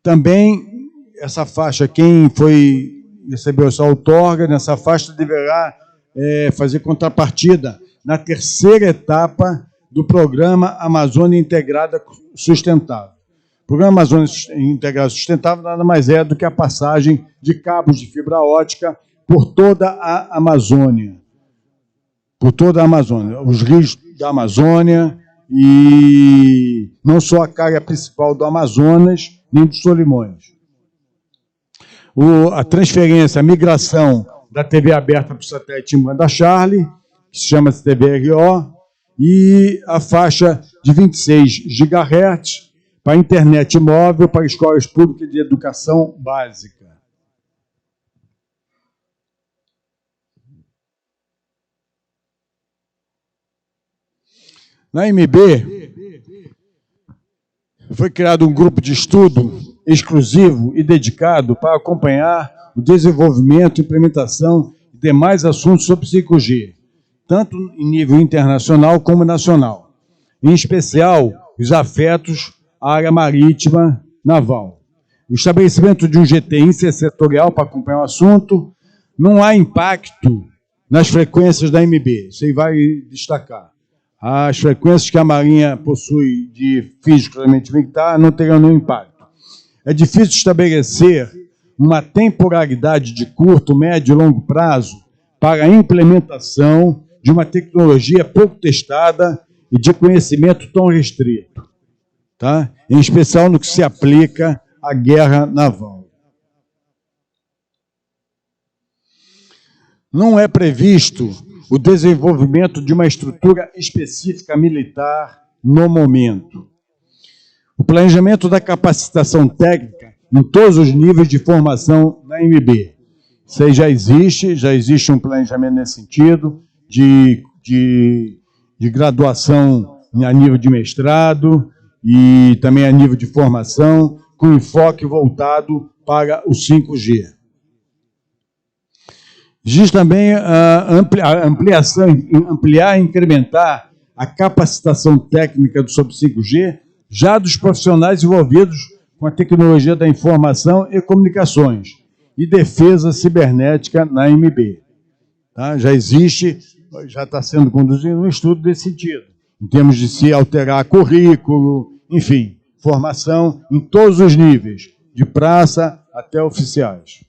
S4: Também, essa faixa, quem recebeu essa outorga, nessa faixa deverá fazer contrapartida na terceira etapa do Programa Amazônia Integrada Sustentável. O Programa Amazônia Integrada Sustentável nada mais é do que a passagem de cabos de fibra ótica por toda a Amazônia. Por toda a Amazônia, os rios da Amazônia e não só a carga principal do Amazonas, nem dos Solimões. A transferência, a migração da TV aberta para o satélite em banda Charlie, que se chama TVRO, e a faixa de 26 GHz para a internet móvel para escolas públicas de educação básica. Na MB, foi criado um grupo de estudo exclusivo e dedicado para acompanhar o desenvolvimento, implementação e demais assuntos sobre 5G, tanto em nível internacional como nacional, em especial os afetos à área marítima naval. O estabelecimento de um GT intersetorial para acompanhar o assunto, não há impacto nas frequências da MB, isso aí vai destacar. As frequências que a Marinha possui de fisicamente militar não terão nenhum impacto. É difícil estabelecer uma temporalidade de curto, médio e longo prazo para a implementação de uma tecnologia pouco testada e de conhecimento tão restrito, tá? Em especial no que se aplica à guerra naval. Não é previsto o desenvolvimento de uma estrutura específica militar no momento. O planejamento da capacitação técnica em todos os níveis de formação na MB. Isso aí já existe um planejamento nesse sentido, de graduação a nível de mestrado e também a nível de formação, com enfoque voltado para o 5G. Existe também ampliar e incrementar a capacitação técnica sobre 5G, já dos profissionais envolvidos com a tecnologia da informação e comunicações e defesa cibernética na MB. Tá? Já está sendo conduzido um estudo desse sentido, em termos de se alterar currículo, enfim, formação em todos os níveis, de praça até oficiais.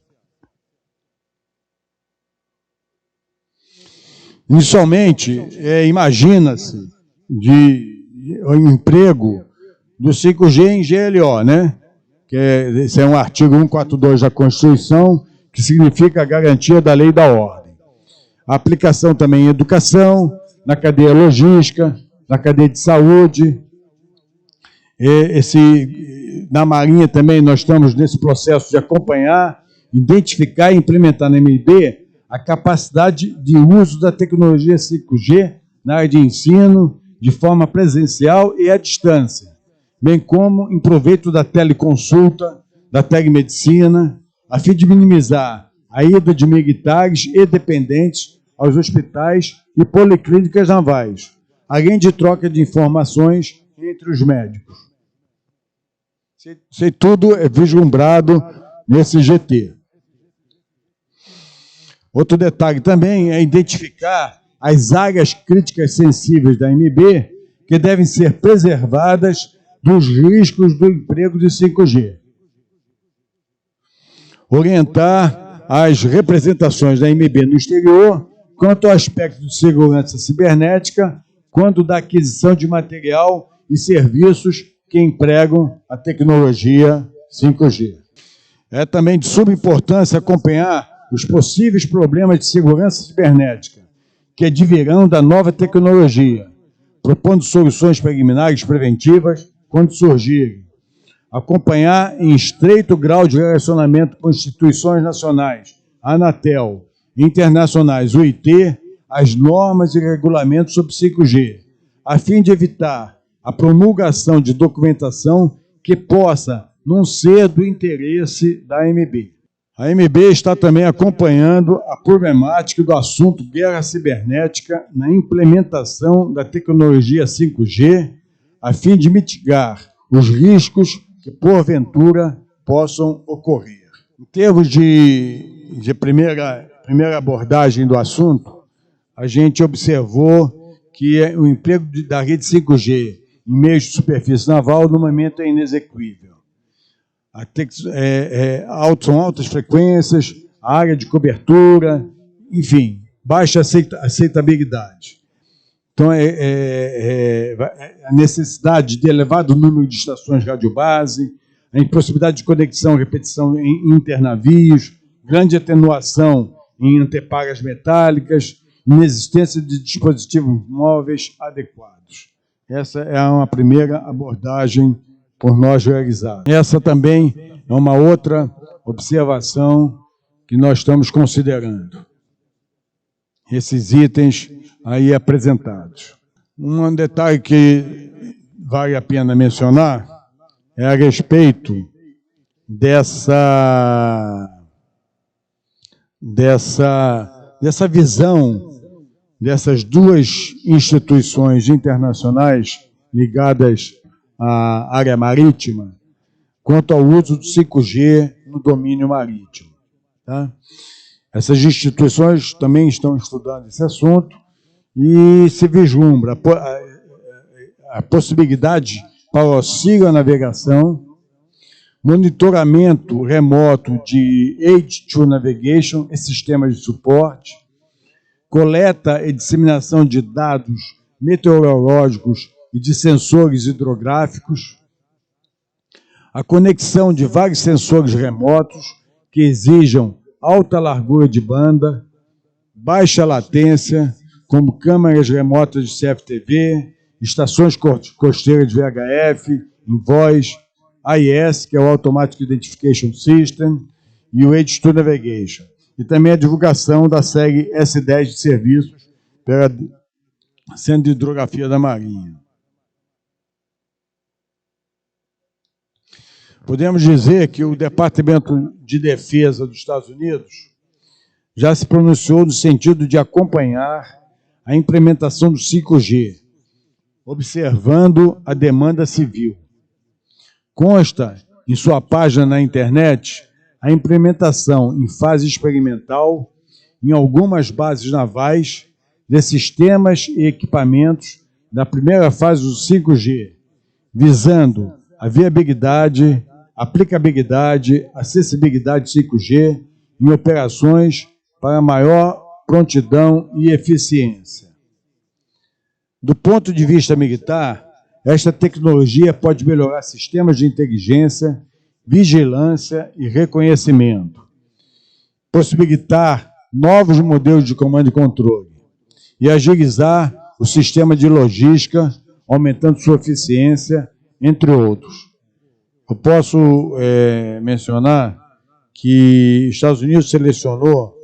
S4: Inicialmente, imagina-se o emprego do 5G em GLO, né? Esse é um artigo 142 da Constituição, que significa a garantia da lei e da ordem. A aplicação também em educação, na cadeia logística, na cadeia de saúde. Na Marinha também nós estamos nesse processo de acompanhar, identificar e implementar na MB a capacidade de uso da tecnologia 5G na área de ensino, de forma presencial e à distância, bem como em proveito da teleconsulta, da telemedicina, a fim de minimizar a ida de militares e dependentes aos hospitais e policlínicas navais, além de troca de informações entre os médicos. Isso tudo é vislumbrado nesse GT. Outro detalhe também é identificar as áreas críticas sensíveis da MB que devem ser preservadas dos riscos do emprego de 5G. Orientar as representações da MB no exterior quanto ao aspecto de segurança cibernética, quanto da aquisição de material e serviços que empregam a tecnologia 5G. É também de suma importância acompanhar os possíveis problemas de segurança cibernética que advirão da nova tecnologia, propondo soluções preliminares preventivas quando surgirem. Acompanhar em estreito grau de relacionamento com instituições nacionais, Anatel, internacionais, UIT, as normas e regulamentos sobre 5G, a fim de evitar a promulgação de documentação que possa não ser do interesse da MB. A MB está também acompanhando a problemática do assunto guerra cibernética na implementação da tecnologia 5G, a fim de mitigar os riscos que, porventura, possam ocorrer. Em termos de primeira abordagem do assunto, a gente observou que o emprego da rede 5G em meios de superfície naval, no momento, é inexequível. São altas frequências, a área de cobertura, enfim, baixa aceitabilidade. Então, a necessidade de elevado número de estações radiobase, a impossibilidade de conexão e repetição em internavios, grande atenuação em anteparas metálicas, inexistência de dispositivos móveis adequados. Essa é uma primeira abordagem por nós realizada. Essa também é uma outra observação que nós estamos considerando. Esses itens aí apresentados. Um detalhe que vale a pena mencionar é a respeito dessa visão dessas duas instituições internacionais ligadas à área marítima, quanto ao uso do 5G no domínio marítimo. Tá? Essas instituições também estão estudando esse assunto e se vislumbra a possibilidade para o auxílio à navegação, monitoramento remoto de Aid to Navigation e sistemas de suporte, coleta e disseminação de dados meteorológicos e de sensores hidrográficos, a conexão de vários sensores remotos que exijam alta largura de banda, baixa latência, como câmeras remotas de CFTV, estações costeiras de VHF, em voz, AIS, que é o Automatic Identification System, e o H2 Navigation. E também a divulgação da série S10 de serviços pela Centro de Hidrografia da Marinha. Podemos dizer que o Departamento de Defesa dos Estados Unidos já se pronunciou no sentido de acompanhar a implementação do 5G, observando a demanda civil. Consta em sua página na internet a implementação em fase experimental em algumas bases navais de sistemas e equipamentos da primeira fase do 5G, visando a viabilidade, aplicabilidade, acessibilidade 5G em operações para maior prontidão e eficiência. Do ponto de vista militar, esta tecnologia pode melhorar sistemas de inteligência, vigilância e reconhecimento, possibilitar novos modelos de comando e controle e agilizar o sistema de logística, aumentando sua eficiência, entre outros. Eu posso mencionar que os Estados Unidos selecionou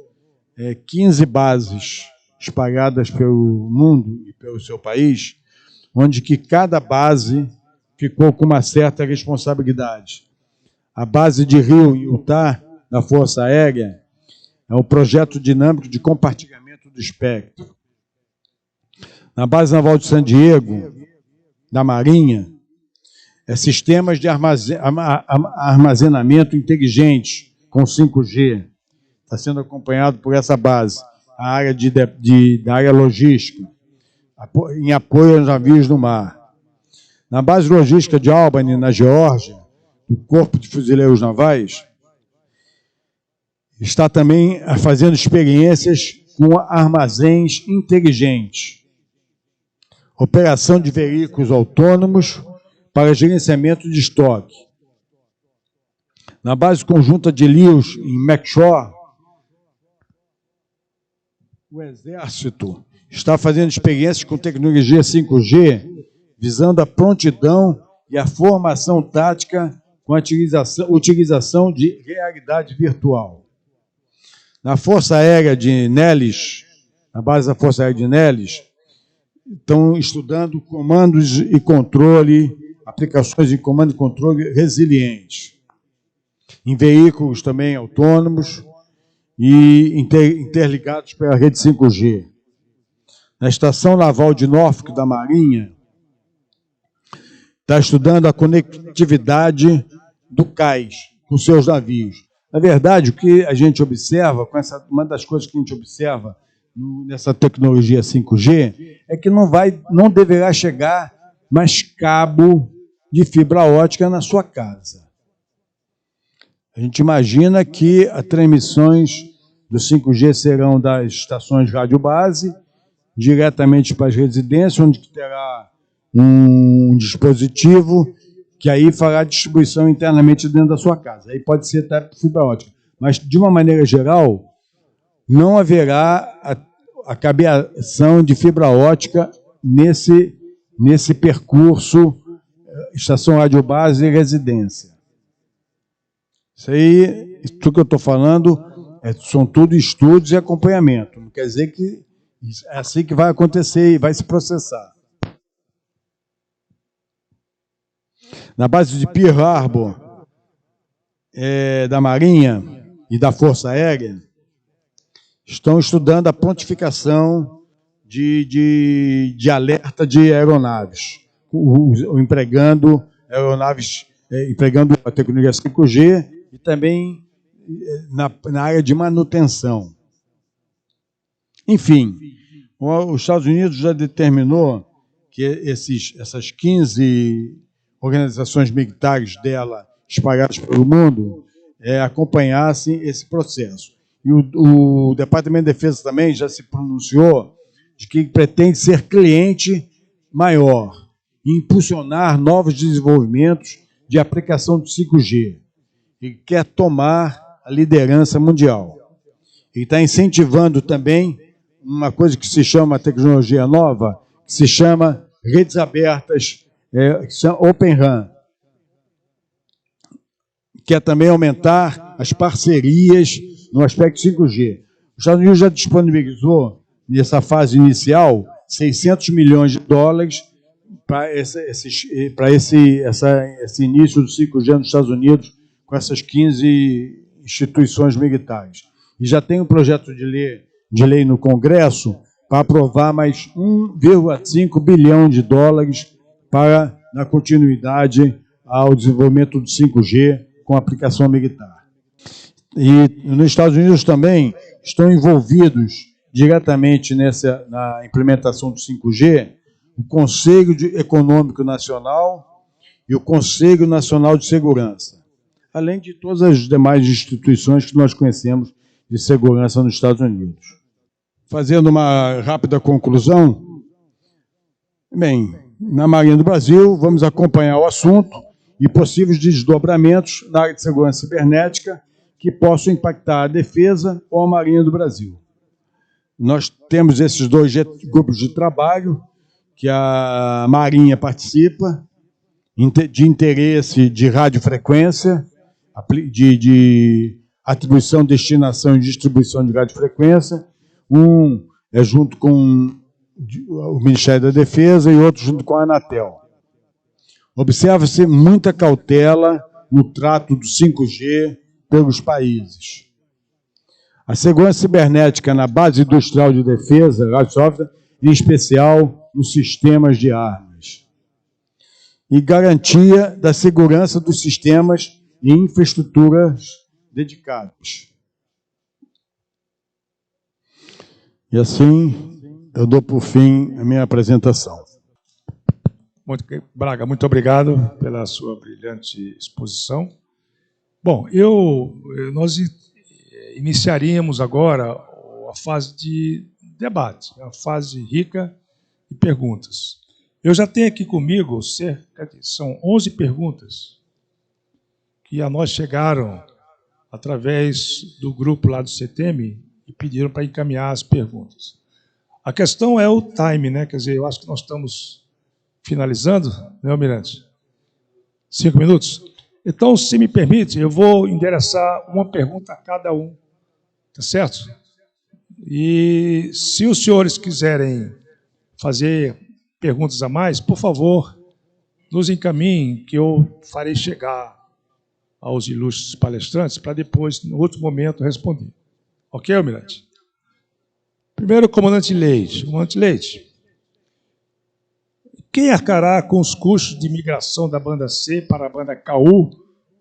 S4: 15 bases espalhadas pelo mundo e pelo seu país, onde que cada base ficou com uma certa responsabilidade. A base de Rio, em Utah, da Força Aérea, é um projeto dinâmico de compartilhamento do espectro. Na base naval de San Diego, da Marinha, sistemas de armazenamento inteligente com 5G. Está sendo acompanhado por essa base, a área da área logística, em apoio aos navios no mar. Na base logística de Albany, na Geórgia, o Corpo de Fuzileiros Navais está também fazendo experiências com armazéns inteligentes, operação de veículos autônomos para gerenciamento de estoque. Na base conjunta de Lewis, em McShore, o Exército está fazendo experiências com tecnologia 5G, visando a prontidão e a formação tática com a utilização de realidade virtual. Na Força Aérea de Nellis, na base da Força Aérea de Nellis, estão estudando comandos e controle, aplicações de comando e controle resilientes, em veículos também autônomos e interligados pela rede 5G. Na Estação Naval de Norfolk, da Marinha, está estudando a conectividade do cais com seus navios. Na verdade, o que a gente observa, uma das coisas que a gente observa nessa tecnologia 5G, é que não deverá chegar mais cabo de fibra ótica na sua casa. A gente imagina que as transmissões do 5G serão das estações de rádio base, diretamente para as residências, onde terá um dispositivo que aí fará a distribuição internamente dentro da sua casa. Aí pode ser até fibra ótica. Mas, de uma maneira geral, não haverá a cabeação de fibra ótica nesse percurso estação radiobase e residência. Isso aí, tudo que eu estou falando, são tudo estudos e acompanhamento. Não quer dizer que é assim que vai acontecer e vai se processar. Na base de Pearl Harbor, da Marinha e da Força Aérea, estão estudando a prontificação de alerta de aeronaves, empregando aeronaves, empregando a tecnologia 5G e também na área de manutenção. Enfim, os Estados Unidos já determinou que essas 15 organizações militares dela, espalhadas pelo mundo, acompanhassem esse processo. E o Departamento de Defesa também já se pronunciou de que pretende ser cliente maior e impulsionar novos desenvolvimentos de aplicação do 5G. E quer tomar a liderança mundial. E está incentivando também uma coisa que se chama tecnologia nova, que se chama redes abertas, que são Open RAN. quer também aumentar as parcerias no aspecto 5G. Os Estados Unidos já disponibilizou, nessa fase inicial, 600 milhões de dólares para esse início do 5G nos Estados Unidos, com essas 15 instituições militares. E já tem um projeto de lei no Congresso para aprovar mais 1,5 bilhão de dólares para dar continuidade ao desenvolvimento do 5G com aplicação militar. E nos Estados Unidos também estão envolvidos diretamente na implementação do 5G o Conselho Econômico Nacional e o Conselho Nacional de Segurança, além de todas as demais instituições que nós conhecemos de segurança nos Estados Unidos. Fazendo uma rápida conclusão, bem, na Marinha do Brasil, vamos acompanhar o assunto e possíveis desdobramentos na área de segurança cibernética que possam impactar a defesa ou a Marinha do Brasil. Nós temos esses dois grupos de trabalho que a Marinha participa, de interesse de radiofrequência, de atribuição, destinação e distribuição de radiofrequência. Um é junto com o Ministério da Defesa e outro junto com a Anatel. Observa-se muita cautela no trato do 5G pelos países. A segurança cibernética na base industrial de defesa, radiosoftware, em especial nos sistemas de armas. E garantia da segurança dos sistemas e infraestruturas dedicadas. E assim, eu dou por fim a minha apresentação.
S2: Braga, muito obrigado pela sua brilhante exposição. Bom, nós iniciaríamos agora a fase de debate, a fase rica de perguntas. Eu já tenho aqui comigo são 11 perguntas que a nós chegaram através do grupo lá do CETEM e pediram para encaminhar as perguntas. A questão é o time, né? Quer dizer, eu acho que nós estamos finalizando, né, Almirante? 5 minutos? Então, se me permite, eu vou endereçar uma pergunta a cada um, tá certo? E se os senhores quiserem fazer perguntas a mais, por favor, nos encaminhem, que eu farei chegar aos ilustres palestrantes para depois, no outro momento, responder. Ok, Almirante? Primeiro, comandante Leite. Comandante Leite, quem arcará com os custos de migração da banda C para a banda KU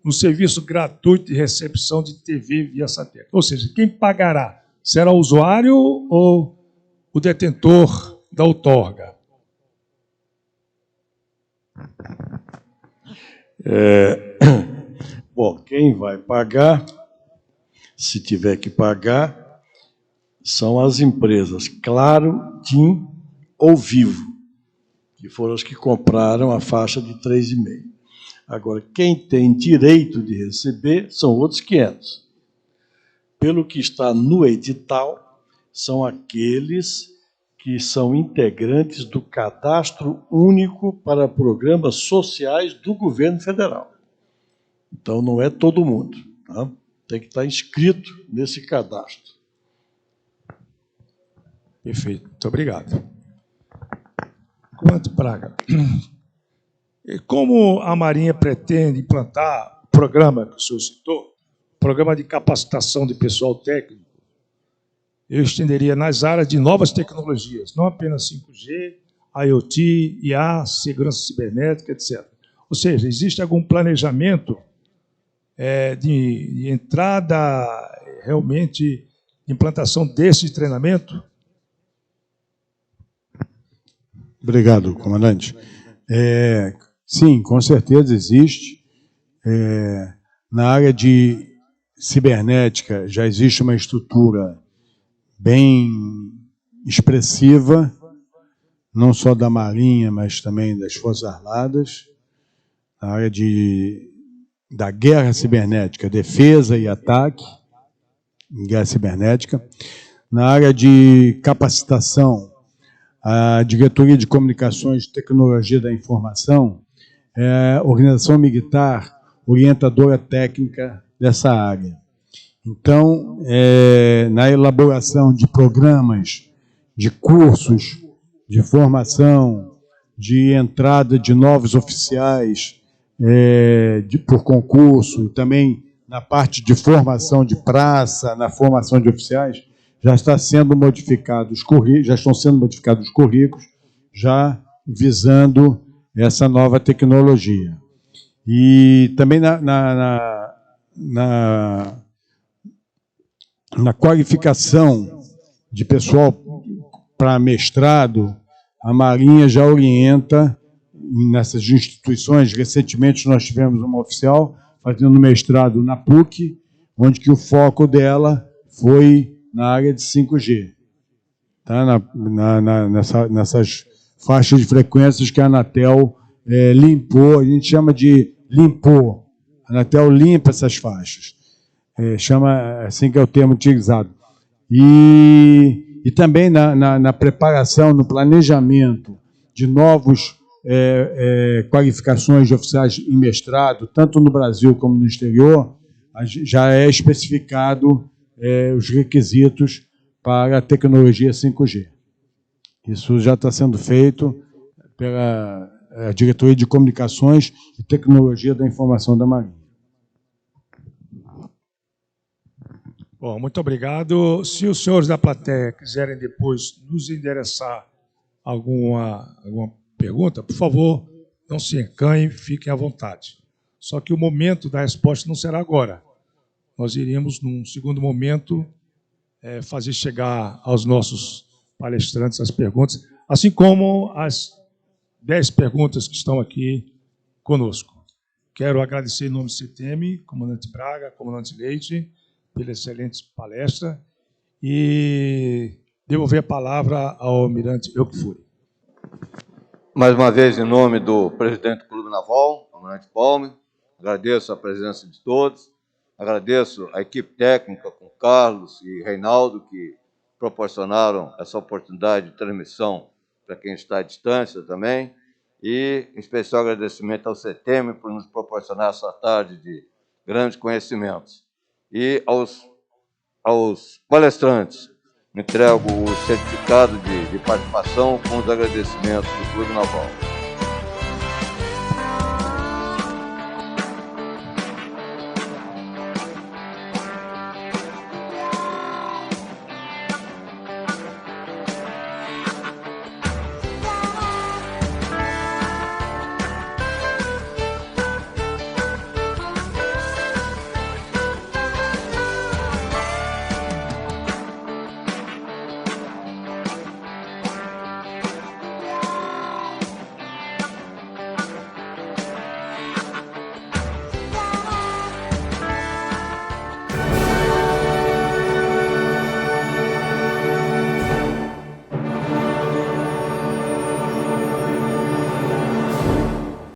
S2: no serviço gratuito de recepção de TV via satélite? Ou seja, quem pagará? Será o usuário ou o detentor da outorga?
S3: Bom, quem vai pagar, se tiver que pagar, são as empresas Claro, TIM ou Vivo, que foram as que compraram a faixa de 3,5. Agora, quem tem direito de receber são outros 500. Pelo que está no edital, são aqueles que são integrantes do Cadastro Único para Programas Sociais do Governo Federal. Então, não é todo mundo, tá? Tem que estar inscrito nesse cadastro.
S2: Perfeito, muito obrigado. Comandante Braga, como a Marinha pretende implantar o programa que o senhor citou, programa de capacitação de pessoal técnico, eu estenderia nas áreas de novas tecnologias, não apenas 5G, IoT, IA, segurança cibernética, etc. Ou seja, existe algum planejamento de entrada, realmente, de implantação desse treinamento?
S4: Obrigado, comandante. Sim, com certeza existe. Na área de cibernética já existe uma estrutura bem expressiva, não só da Marinha, mas também das Forças Armadas. Na área da guerra cibernética, defesa e ataque, guerra cibernética. Na área de capacitação, a Diretoria de Comunicações e Tecnologia da Informação, a Organização Militar orientadora técnica dessa área. Então, na elaboração de programas, de cursos, de formação, de entrada de novos oficiais por concurso, também na parte de formação de praça, na formação de oficiais, já estão sendo modificados os currículos, já visando essa nova tecnologia. E também na qualificação de pessoal para mestrado, a Marinha já orienta nessas instituições. Recentemente nós tivemos uma oficial fazendo mestrado na PUC, onde que o foco dela foi na área de 5G, tá? Nessas faixas de frequências que a Anatel limpou, a gente chama de limpou. A Anatel limpa essas faixas. Chama assim que é o termo utilizado. E também na preparação, no planejamento de novos qualificações de oficiais em mestrado, tanto no Brasil como no exterior, já é especificado os requisitos para a tecnologia 5G. Isso já está sendo feito pela Diretoria de Comunicações e Tecnologia da Informação da Marinha.
S2: Bom, muito obrigado. Se os senhores da plateia quiserem depois nos endereçar alguma pergunta, por favor, não se encanhem, fiquem à vontade. Só que o momento da resposta não será agora. Nós iríamos, num segundo momento, fazer chegar aos nossos palestrantes as perguntas, assim como as 10 perguntas que estão aqui conosco. Quero agradecer em nome do CTM, comandante Braga, comandante Leite, pela excelente palestra, e devolver a palavra ao almirante Eucfuri.
S1: Mais uma vez, em nome do presidente do Clube Naval, almirante Palme, agradeço a presença de todos, agradeço a equipe técnica com Carlos e Reinaldo, que proporcionaram essa oportunidade de transmissão para quem está à distância também, e em especial agradecimento ao CTM por nos proporcionar essa tarde de grandes conhecimentos. E aos palestrantes, entrego o certificado de participação com os agradecimentos do Clube Naval.